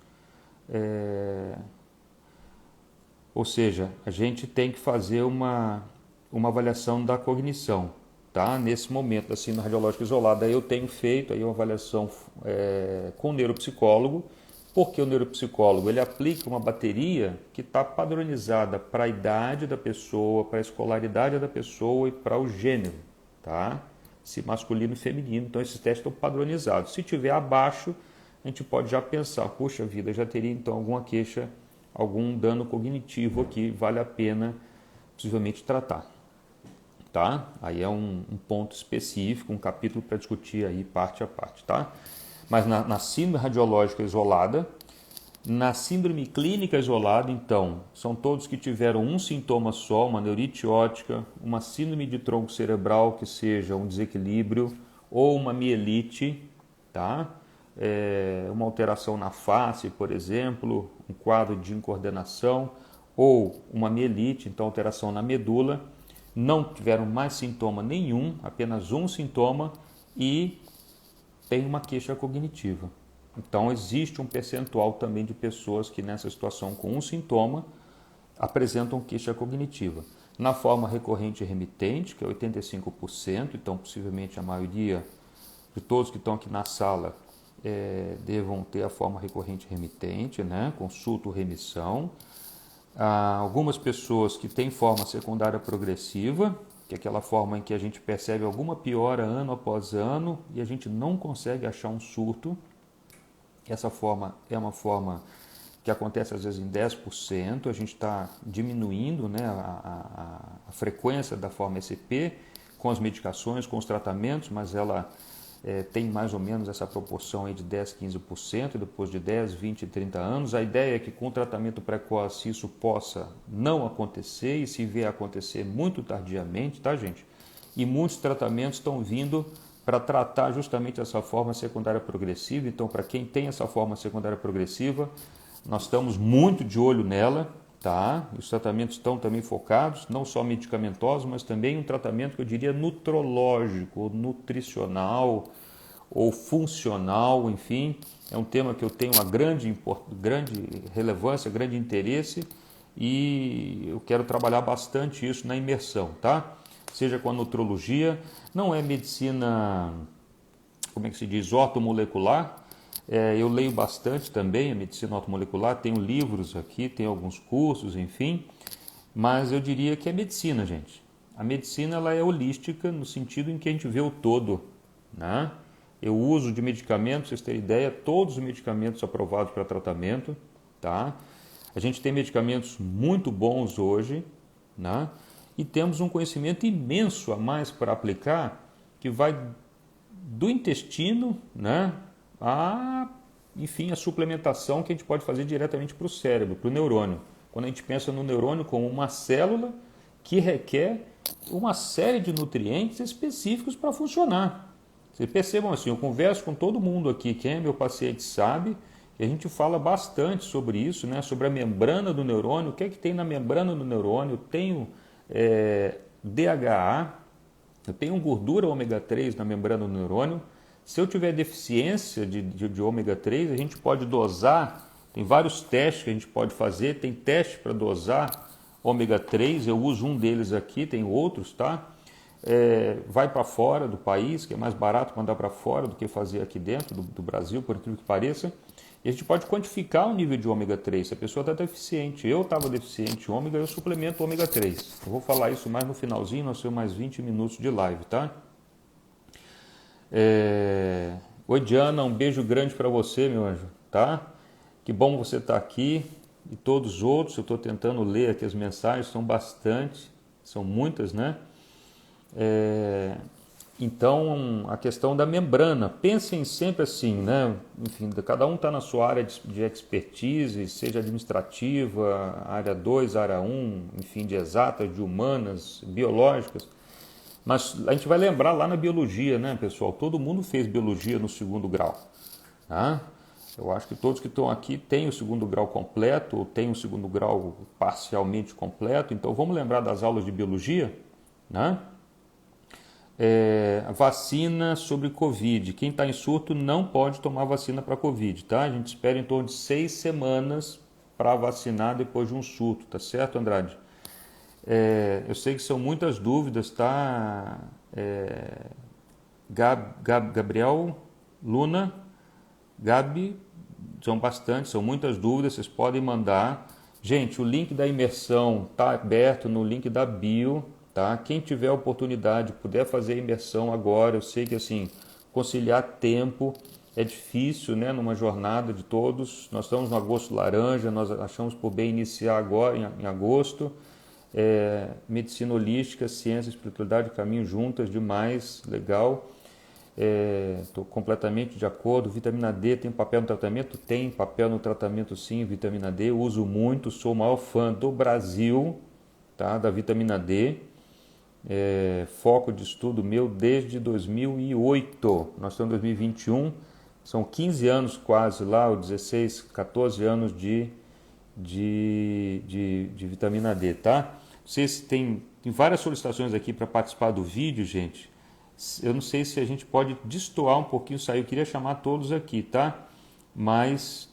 Ou seja, a gente tem que fazer uma avaliação da cognição, tá? Nesse momento da síndrome radiológica isolada, eu tenho feito aí uma avaliação com o neuropsicólogo, porque o neuropsicólogo ele aplica uma bateria que está padronizada para a idade da pessoa, para a escolaridade da pessoa e para o gênero, tá? Se masculino e feminino, então esses testes estão padronizados. Se tiver abaixo, a gente pode já pensar, puxa vida, já teria então alguma queixa, algum dano cognitivo aqui, vale a pena possivelmente tratar, tá? Aí é um ponto específico, um capítulo para discutir aí parte a parte, tá? Mas na síndrome radiológica isolada, na síndrome clínica isolada, então, são todos que tiveram um sintoma só, uma neurite óptica, uma síndrome de tronco cerebral, que seja um desequilíbrio, ou uma mielite, tá? Uma alteração na face, por exemplo, um quadro de incoordenação, ou uma mielite, então alteração na medula, não tiveram mais sintoma nenhum, apenas um sintoma e tem uma queixa cognitiva. Então existe um percentual também de pessoas que nessa situação com um sintoma apresentam queixa cognitiva. Na forma recorrente e remitente, que é 85%, então possivelmente a maioria de todos que estão aqui na sala devam ter a forma recorrente remitente, né? Consulta ou remissão. Algumas pessoas que têm forma secundária progressiva, que é aquela forma em que a gente percebe alguma piora ano após ano e a gente não consegue achar um surto. Essa forma é uma forma que acontece às vezes em 10%, a gente está diminuindo, né, a frequência da forma ECP com as medicações, com os tratamentos, mas ela tem mais ou menos essa proporção aí de 10, 15%, depois de 10, 20, 30 anos. A ideia é que com o tratamento precoce isso possa não acontecer e se vier a acontecer muito tardiamente, tá, gente? E muitos tratamentos estão vindo para tratar justamente essa forma secundária progressiva. Então, para quem tem essa forma secundária progressiva, nós estamos muito de olho nela, tá? Os tratamentos estão também focados, não só medicamentosos, mas também um tratamento que eu diria nutrológico, ou nutricional, ou funcional, enfim. É um tema que eu tenho uma grande relevância, grande interesse e eu quero trabalhar bastante isso na imersão, tá? Seja com a nutrologia, não é medicina, como é que se diz, ortomolecular. Eu leio bastante também a medicina ortomolecular, tenho livros aqui, tenho alguns cursos, enfim, mas eu diria que é medicina, gente. A medicina ela é holística no sentido em que a gente vê o todo, né? Eu uso de medicamentos, vocês terem ideia, todos os medicamentos aprovados para tratamento, tá? A gente tem medicamentos muito bons hoje, né? e temos um conhecimento imenso a mais para aplicar, que vai do intestino, né, enfim, a suplementação que a gente pode fazer diretamente para o cérebro, para o neurônio. Quando a gente pensa no neurônio como uma célula que requer uma série de nutrientes específicos para funcionar. Vocês percebam assim, eu converso com todo mundo aqui, quem é meu paciente sabe, e a gente fala bastante sobre isso, né? Sobre a membrana do neurônio, o que é que tem na membrana do neurônio. Eu tenho DHA, eu tenho gordura ômega 3 na membrana do neurônio. Se eu tiver deficiência de ômega 3, a gente pode dosar, tem vários testes que a gente pode fazer, tem teste para dosar ômega 3, eu uso um deles aqui, tem outros, tá? Vai para fora do país, que é mais barato mandar para fora do que fazer aqui dentro do Brasil, por incrível que pareça. E a gente pode quantificar o nível de ômega 3, se a pessoa está deficiente. Eu estava deficiente em ômega, eu suplemento ômega 3. Eu vou falar isso mais no finalzinho, nós temos mais 20 minutos de live, tá? Oi, Diana, um beijo grande para você, meu anjo, tá? Que bom você estar aqui. E todos os outros, eu estou tentando ler aqui as mensagens, são bastante, são muitas, né? Então, a questão da membrana, pensem sempre assim, né? Enfim, cada um está na sua área de expertise, seja administrativa, área 2, área 1, enfim, de exatas, de humanas, biológicas. Mas a gente vai lembrar lá na biologia, né, pessoal? Todo mundo fez biologia no 2º grau, tá? Eu acho que todos que estão aqui têm o 2º grau completo, ou têm o 2º grau parcialmente completo. Então, vamos lembrar das aulas de biologia, né? A vacina sobre Covid. Quem está em surto não pode tomar vacina para Covid, tá? A gente espera em torno de 6 semanas para vacinar depois de um surto, tá certo, Andrade? Eu sei que são muitas dúvidas, tá? Gabriel, Luna, Gabi, são bastante, são muitas dúvidas, vocês podem mandar. Gente, o link da imersão está aberto no link da bio, tá? Quem tiver a oportunidade, puder fazer a imersão agora, eu sei que assim, conciliar tempo é difícil, né? Numa jornada de todos. Nós estamos no agosto laranja, nós achamos por bem iniciar agora, em agosto. Medicina holística, ciência, espiritualidade, caminho juntas, demais, legal. Estou completamente de acordo. Vitamina D tem papel no tratamento? Tem papel no tratamento, sim, vitamina D. Eu uso muito, sou o maior fã do Brasil, tá, da vitamina D. Foco de estudo meu desde 2008. Nós estamos em 2021, são 15 anos quase lá, ou 16, 14 anos de vitamina D, tá? Vocês têm várias solicitações aqui para participar do vídeo, gente. Eu não sei se a gente pode destoar um pouquinho, sair. Eu queria chamar todos aqui, tá? Mas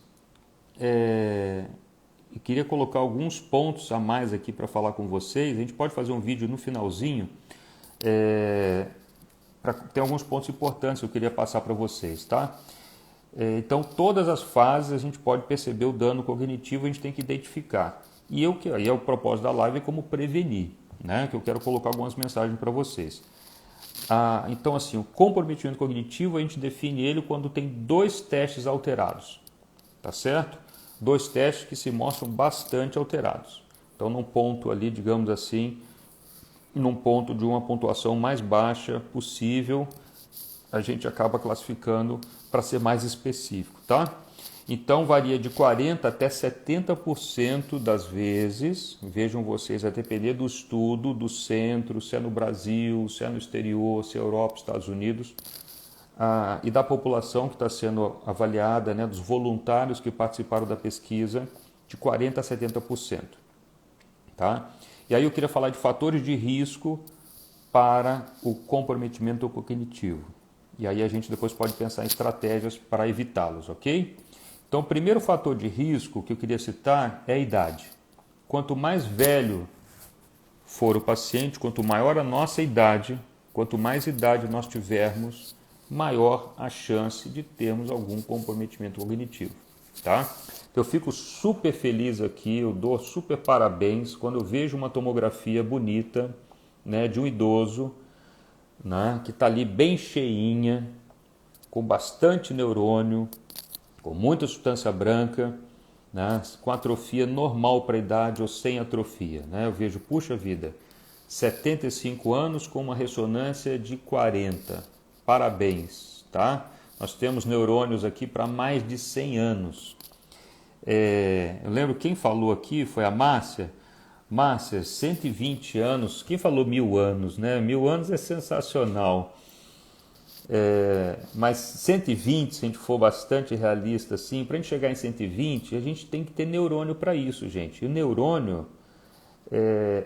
eu queria colocar alguns pontos a mais aqui para falar com vocês. A gente pode fazer um vídeo no finalzinho. Tem alguns pontos importantes que eu queria passar para vocês, tá? Então, todas as fases a gente pode perceber o dano cognitivo, a gente tem que identificar. E aí o propósito da live é como prevenir, né? Que eu quero colocar algumas mensagens para vocês. Então, assim, o comprometimento cognitivo, a gente define ele quando tem 2 testes alterados, tá certo? 2 testes que se mostram bastante alterados. Então, num ponto ali, digamos assim, num ponto de uma pontuação mais baixa possível, a gente acaba classificando para ser mais específico, tá? Então, varia de 40% até 70% das vezes, vejam vocês, vai depender do estudo, do centro, se é no Brasil, se é no exterior, se é Europa, Estados Unidos, e da população que está sendo avaliada, né, dos voluntários que participaram da pesquisa, de 40% a 70%. Tá? E aí eu queria falar de fatores de risco para o comprometimento cognitivo. E aí a gente depois pode pensar em estratégias para evitá-los, ok? Então, o primeiro fator de risco que eu queria citar é a idade. Quanto mais velho for o paciente, quanto maior a nossa idade, quanto mais idade nós tivermos, maior a chance de termos algum comprometimento cognitivo, tá? Eu fico super feliz aqui, eu dou super parabéns quando eu vejo uma tomografia bonita, né, de um idoso, né, que está ali bem cheinha, com bastante neurônio, com muita substância branca, né, com atrofia normal para a idade ou sem atrofia. Né? Eu vejo, puxa vida, 75 anos com uma ressonância de 40. Parabéns, tá? Nós temos neurônios aqui para mais de 100 anos. Eu lembro quem falou aqui foi a Márcia. Márcia, 120 anos. Quem falou 1000 anos, né? 1000 anos é sensacional. Mas 120, se a gente for bastante realista assim, para a gente chegar em 120, a gente tem que ter neurônio para isso, gente. E o neurônio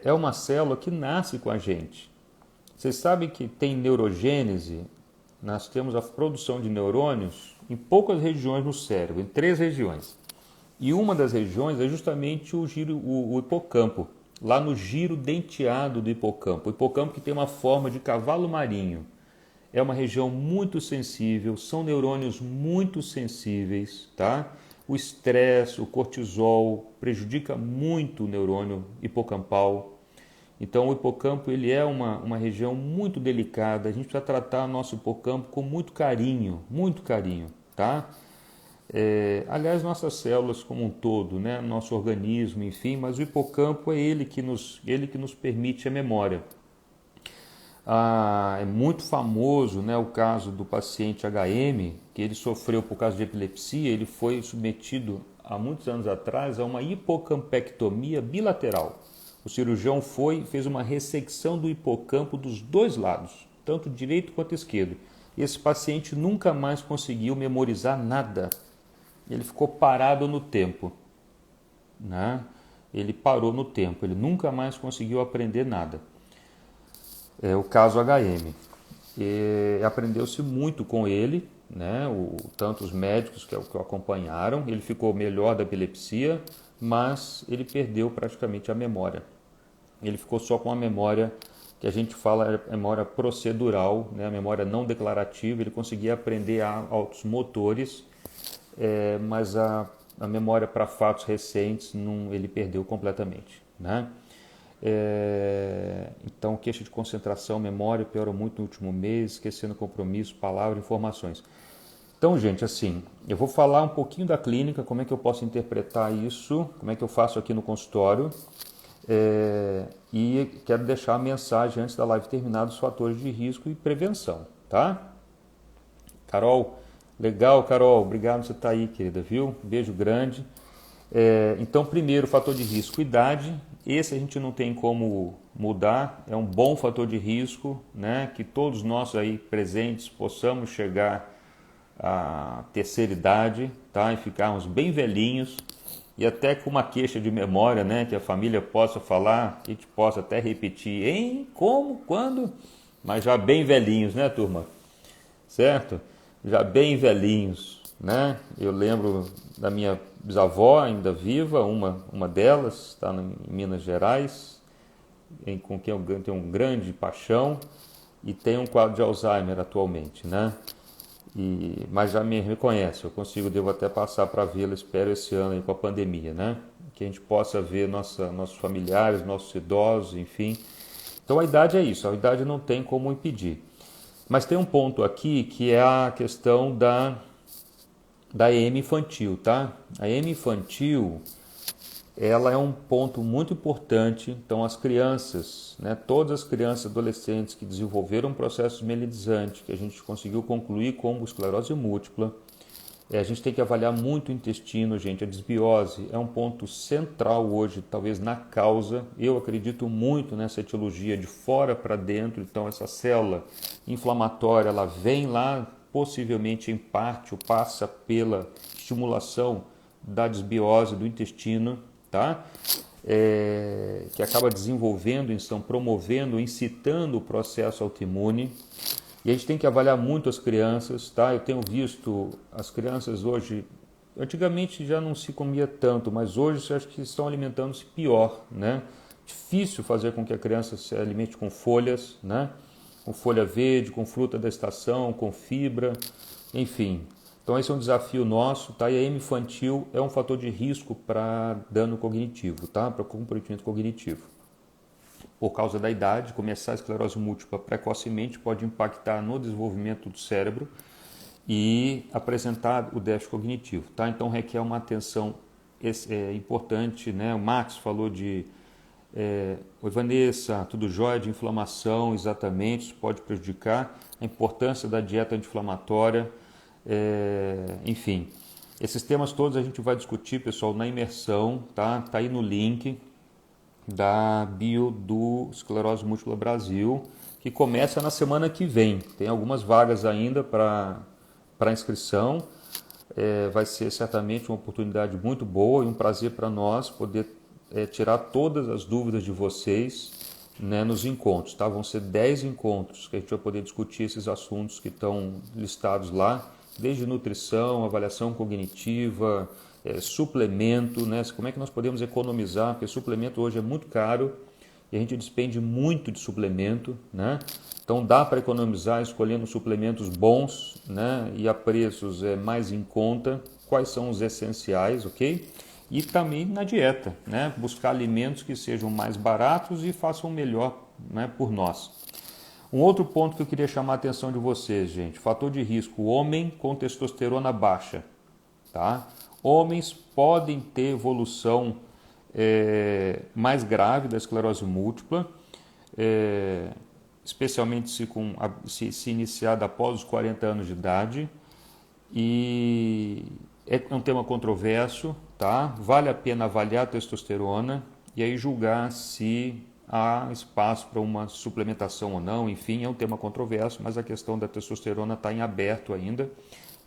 é uma célula que nasce com a gente. Vocês sabem que tem neurogênese, nós temos a produção de neurônios em poucas regiões no cérebro, em 3 regiões. E uma das regiões é justamente o hipocampo, lá no giro denteado do hipocampo. O hipocampo que tem uma forma de cavalo marinho. É uma região muito sensível, são neurônios muito sensíveis, tá? O estresse, o cortisol prejudica muito o neurônio hipocampal. Então o hipocampo ele é uma região muito delicada, a gente precisa tratar o nosso hipocampo com muito carinho, tá? Aliás, nossas células como um todo, né? Nosso organismo, enfim, mas o hipocampo é ele que nos permite a memória. É muito famoso, né, o caso do paciente HM, que ele sofreu por causa de epilepsia, ele foi submetido há muitos anos atrás a uma hipocampectomia bilateral. O cirurgião fez uma ressecção do hipocampo dos 2 lados, tanto direito quanto esquerdo. Esse paciente nunca mais conseguiu memorizar nada. Ele ficou parado no tempo, né? Ele parou no tempo, ele nunca mais conseguiu aprender nada. É o caso HM. Aprendeu-se muito com ele, né? Tanto os médicos que o acompanharam, ele ficou melhor da epilepsia, mas ele perdeu praticamente a memória. Ele ficou só com a memória que a gente fala memória procedural, né? A memória não declarativa. Ele conseguia aprender altos motores, mas a memória para fatos recentes ele perdeu completamente, né? Então, queixa de concentração, memória piorou muito no último mês, esquecendo compromisso, palavras, informações. Então, gente, assim, eu vou falar um pouquinho da clínica, como é que eu posso interpretar isso, como é que eu faço aqui no consultório, e quero deixar a mensagem antes da live terminar dos fatores de risco e prevenção, tá? Carol, legal, Carol, obrigado por você estar aí, querida, viu? Beijo grande. Então, primeiro, fator de risco, idade. Esse a gente não tem como mudar, é um bom fator de risco, né? Que todos nós aí presentes possamos chegar à terceira idade, tá? E ficarmos bem velhinhos e até com uma queixa de memória, né? Que a família possa falar, que a gente possa até repetir, hein? Como? Quando? Mas já bem velhinhos, né, turma? Certo? Já bem velhinhos, né? Eu lembro da minha bisavó ainda viva, uma delas está em Minas Gerais, com quem eu tenho um grande paixão e tem um quadro de Alzheimer atualmente, né? Mas já me reconhece, devo até passar para vê-la, espero esse ano aí com a pandemia, né? Que a gente possa ver nossos familiares, nossos idosos, enfim. Então a idade é isso, a idade não tem como impedir. Mas tem um ponto aqui que é a questão da EM infantil, tá? A EM infantil, ela é um ponto muito importante. Então, as crianças, né, todas as crianças e adolescentes que desenvolveram um processo mielinizante, que a gente conseguiu concluir como esclerose múltipla, a gente tem que avaliar muito o intestino, gente. A desbiose é um ponto central hoje, talvez na causa. Eu acredito muito nessa etiologia de fora para dentro. Então, essa célula inflamatória, ela vem lá, possivelmente em parte, ou passa pela estimulação da desbiose do intestino, tá? Que acaba desenvolvendo, então, promovendo, incitando o processo autoimune. E a gente tem que avaliar muito as crianças, tá? Eu tenho visto as crianças hoje, antigamente já não se comia tanto, mas hoje eu acho que estão alimentando-se pior, né? Difícil fazer com que a criança se alimente com folhas, né? Com folha verde, com fruta da estação, com fibra, enfim. Então esse é um desafio nosso, tá? E a EM infantil é um fator de risco para dano cognitivo, tá? Para comprometimento cognitivo. Por causa da idade, começar a esclerose múltipla precocemente pode impactar no desenvolvimento do cérebro e apresentar o déficit cognitivo, tá? Então requer uma atenção importante, né? O Max falou de Oi, Vanessa, tudo jóia? De inflamação, exatamente, isso pode prejudicar. A importância da dieta anti-inflamatória, enfim. Esses temas todos a gente vai discutir, pessoal, na imersão, tá? Tá aí no link da bio do Esclerose Múltipla Brasil, que começa na semana que vem. Tem algumas vagas ainda para inscrição. Vai ser certamente uma oportunidade muito boa e um prazer para nós poder tirar todas as dúvidas de vocês, né, nos encontros. Tá? Vão ser 10 encontros que a gente vai poder discutir esses assuntos que estão listados lá, desde nutrição, avaliação cognitiva, suplemento, né? Como é que nós podemos economizar, porque suplemento hoje é muito caro e a gente despende muito de suplemento, né? Então dá para economizar escolhendo suplementos bons, né? E a preços mais em conta, quais são os essenciais, ok? E também na dieta, né? Buscar alimentos que sejam mais baratos e façam melhor, né, por nós. Um outro ponto que eu queria chamar a atenção de vocês, gente, fator de risco, homem com testosterona baixa, tá? Homens podem ter evolução mais grave da esclerose múltipla, especialmente se iniciada após os 40 anos de idade, e é um tema controverso, tá? Vale a pena avaliar a testosterona e aí julgar se há espaço para uma suplementação ou não. Enfim, é um tema controverso, mas a questão da testosterona está em aberto ainda,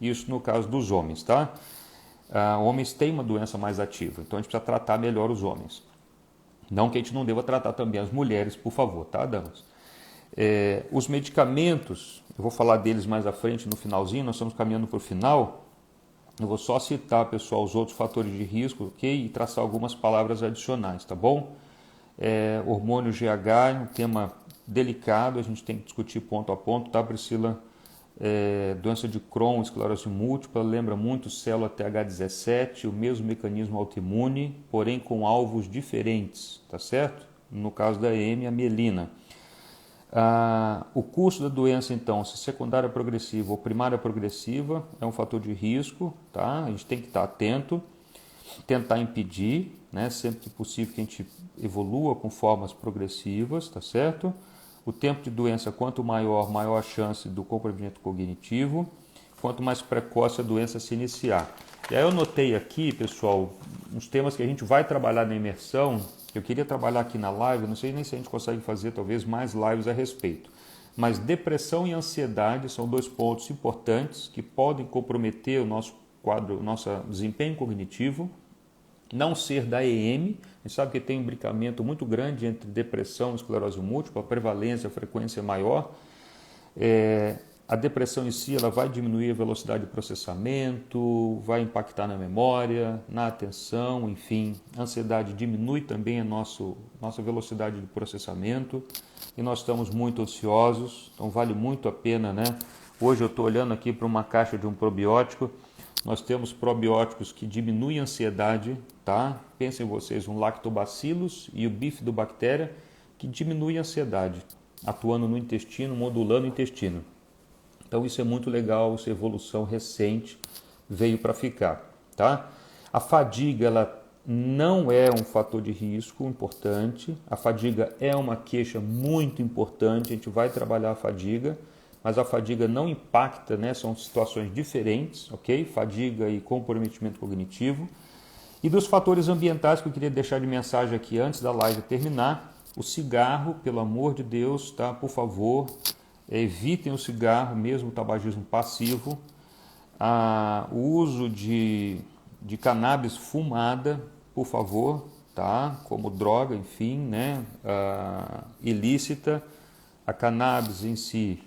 isso no caso dos homens, tá? Homens têm uma doença mais ativa, então a gente precisa tratar melhor os homens. Não que a gente não deva tratar também as mulheres, por favor, tá, damas? Os medicamentos, eu vou falar deles mais à frente no finalzinho, nós estamos caminhando para o final. Eu vou só citar, pessoal, os outros fatores de risco, ok? E traçar algumas palavras adicionais, tá bom? Hormônio GH, um tema delicado, a gente tem que discutir ponto a ponto, tá, Priscila? Doença de Crohn, esclerose múltipla, lembra muito célula TH17, o mesmo mecanismo autoimune, porém com alvos diferentes, tá certo? No caso da EM, a mielina. O curso da doença, então, se secundária progressiva ou primária progressiva, é um fator de risco, tá? A gente tem que estar atento, tentar impedir, né? Sempre que possível que a gente evolua com formas progressivas, tá certo? O tempo de doença, quanto maior, maior a chance do comprometimento cognitivo, quanto mais precoce a doença se iniciar. E aí eu notei aqui, pessoal, uns temas que a gente vai trabalhar na imersão. Eu queria trabalhar aqui na live, não sei nem se a gente consegue fazer talvez mais lives a respeito. Mas depressão e ansiedade são dois pontos importantes que podem comprometer o nosso quadro, o nosso desempenho cognitivo. Não ser da EM, a gente sabe que tem um brincamento muito grande entre depressão e esclerose múltipla, a prevalência, a frequência é maior. A depressão em si ela vai diminuir a velocidade de processamento, vai impactar na memória, na atenção, enfim. A ansiedade diminui também a nossa velocidade de processamento e nós estamos muito ansiosos, então vale muito a pena, né? Hoje eu estou olhando aqui para uma caixa de um probiótico, nós temos probióticos que diminuem a ansiedade, tá? Pensem vocês, um lactobacillus e o bifidobactéria que diminuem a ansiedade, atuando no intestino, modulando o intestino. Então isso é muito legal, essa evolução recente veio para ficar, tá? A fadiga, ela não é um fator de risco importante, a fadiga é uma queixa muito importante, a gente vai trabalhar a fadiga, mas a fadiga não impacta, né? São situações diferentes, ok? Fadiga e comprometimento cognitivo. E dos fatores ambientais que eu queria deixar de mensagem aqui antes da live terminar, o cigarro, pelo amor de Deus, tá? Por favor, evitem o cigarro, mesmo o tabagismo passivo. O uso de cannabis fumada, por favor, tá? Como droga, enfim, né? Ilícita. A cannabis em si,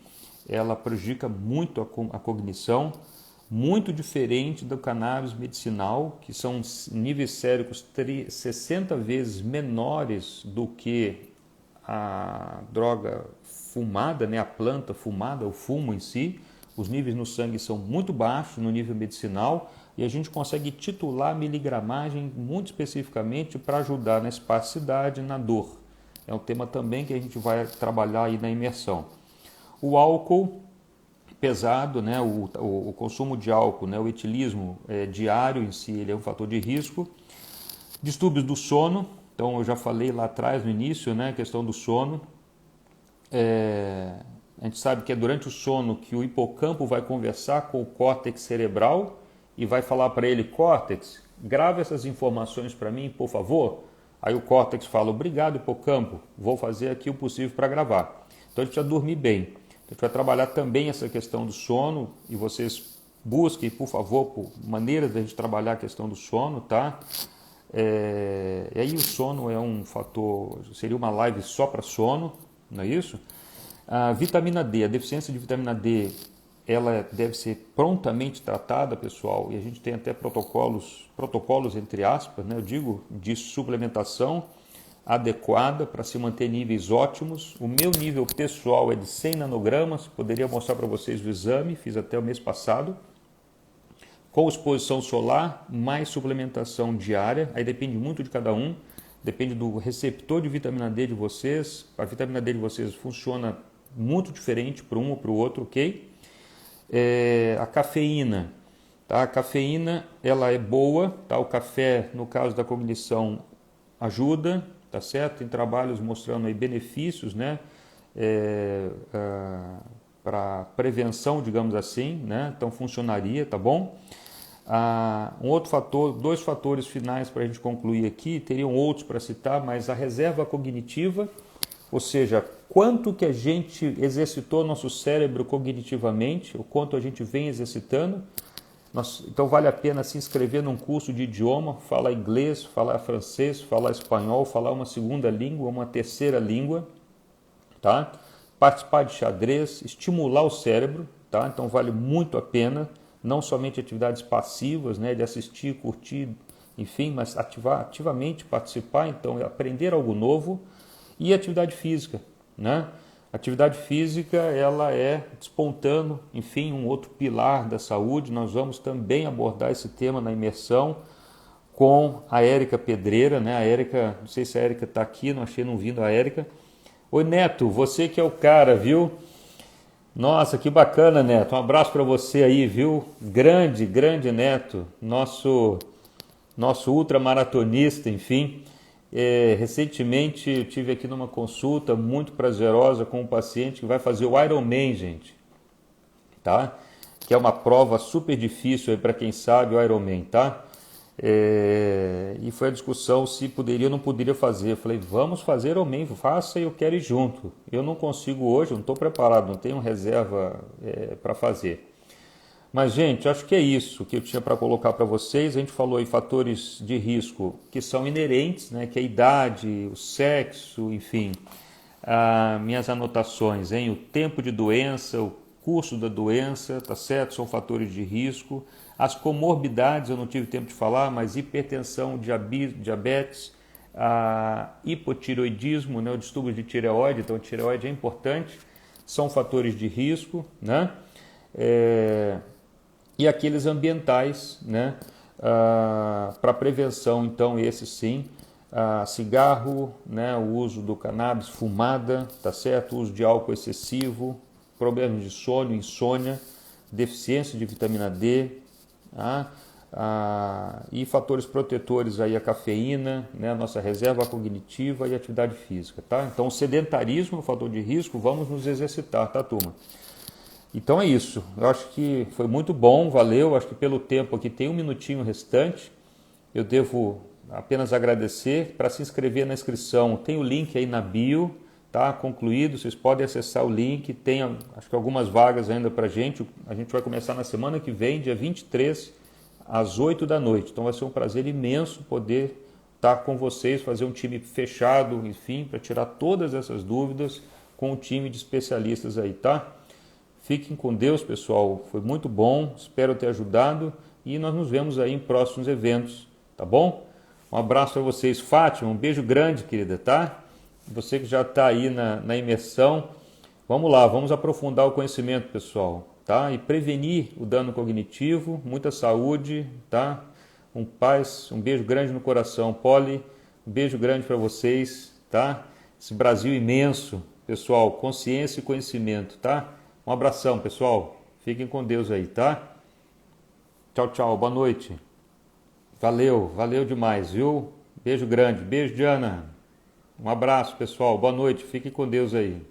ela prejudica muito a cognição, muito diferente do cannabis medicinal, que são níveis séricos 60 vezes menores do que a droga fumada, né, a planta fumada, o fumo em si. Os níveis no sangue são muito baixos no nível medicinal e a gente consegue titular a miligramagem muito especificamente para ajudar na espasticidade e na dor. É um tema também que a gente vai trabalhar aí na imersão. O álcool pesado, né, o consumo de álcool, né, o etilismo diário em si, ele é um fator de risco. Distúrbios do sono, Então eu já falei lá atrás no início, né, a questão do sono. A gente sabe que é durante o sono que o hipocampo vai conversar com o córtex cerebral e vai falar para ele: córtex, grava essas informações para mim, por favor. Aí o córtex fala: obrigado, hipocampo, vou fazer aqui o possível para gravar. Então a gente precisa dormir bem. A gente vai trabalhar também essa questão do sono e vocês busquem, por favor, por maneiras de a gente trabalhar a questão do sono, tá? E aí o sono é um fator, seria uma live só para sono, não é isso? A vitamina D, a deficiência de vitamina D, ela deve ser prontamente tratada, pessoal, e a gente tem até protocolos entre aspas, né, eu digo, de suplementação adequada para se manter níveis ótimos. O meu nível pessoal é de 100 nanogramas, poderia mostrar para vocês o exame, fiz até o mês passado, com exposição solar, mais suplementação diária, aí depende muito de cada um, depende do receptor de vitamina D de vocês, a vitamina D de vocês funciona muito diferente para um ou para o outro, ok? A cafeína, tá? A cafeína, ela é boa, tá? O café, no caso da cognição, ajuda, tá certo? Tem trabalhos mostrando aí benefícios, né? Para prevenção, digamos assim, né? Então funcionaria, tá bom? Um outro fator, dois fatores finais para a gente concluir aqui, teriam outros para citar, mas a reserva cognitiva, ou seja, quanto que a gente exercitou nosso cérebro cognitivamente, o quanto a gente vem exercitando. Então vale a pena se inscrever num curso de idioma, falar inglês, falar francês, falar espanhol, falar uma segunda língua, uma terceira língua, tá? Participar de xadrez, estimular o cérebro, tá? Então vale muito a pena, não somente atividades passivas, né, de assistir, curtir, enfim, mas ativamente participar, então aprender algo novo. E atividade física, né? Atividade física, ela é despontando, enfim, um outro pilar da saúde. Nós vamos também abordar esse tema na imersão com a Érica Pedreira, né? A Érica, não sei se a Érica está aqui, não vindo a Érica. Oi, Neto, você que é o cara, viu? Nossa, que bacana, Neto. Um abraço para você aí, viu? Grande Neto, nosso ultramaratonista, enfim. Recentemente eu tive aqui numa consulta muito prazerosa com um paciente que vai fazer o Ironman, gente, tá? Que é uma prova super difícil para quem sabe o Ironman, tá? E foi a discussão se poderia ou não poderia fazer. Eu falei, vamos fazer Ironman, faça e eu quero ir junto. Eu não consigo hoje, não estou preparado, não tenho reserva para fazer. Mas, gente, acho que é isso que eu tinha para colocar para vocês. A gente falou em fatores de risco que são inerentes, né? Que é a idade, o sexo, enfim. Minhas anotações, hein? O tempo de doença, o curso da doença, tá certo? São fatores de risco. As comorbidades, eu não tive tempo de falar, mas hipertensão, diabetes, hipotireoidismo, né? O distúrbio de tireoide, então a tireoide é importante, são fatores de risco, né? E aqueles ambientais, né, para prevenção, então esses sim, cigarro, né, o uso do cannabis, fumada, tá certo, o uso de álcool excessivo, problemas de sono, insônia, deficiência de vitamina D, e fatores protetores aí a cafeína, né, a nossa reserva cognitiva e atividade física, tá? Então o sedentarismo é um fator de risco, vamos nos exercitar, tá, turma? Então é isso, eu acho que foi muito bom, valeu, acho que pelo tempo aqui tem um minutinho restante, eu devo apenas agradecer. Para se inscrever na inscrição, tem o link aí na bio, tá concluído, vocês podem acessar o link, tem acho que algumas vagas ainda para a gente vai começar na semana que vem, dia 23, às 8 da noite, então vai ser um prazer imenso poder estar com vocês, fazer um time fechado, enfim, para tirar todas essas dúvidas com um time de especialistas aí, tá? Fiquem com Deus, pessoal. Foi muito bom. Espero ter ajudado. E nós nos vemos aí em próximos eventos. Tá bom? Um abraço para vocês. Fátima, um beijo grande, querida, tá? Você que já está aí na imersão. Vamos lá, vamos aprofundar o conhecimento, pessoal. Tá? E prevenir o dano cognitivo. Muita saúde, tá? Um beijo grande no coração. Polly, um beijo grande para vocês, tá? Esse Brasil imenso. Pessoal, consciência e conhecimento, tá? Um abração, pessoal. Fiquem com Deus aí, tá? Tchau, tchau. Boa noite. Valeu demais, viu? Beijo grande. Beijo, Diana. Um abraço, pessoal. Boa noite. Fique com Deus aí.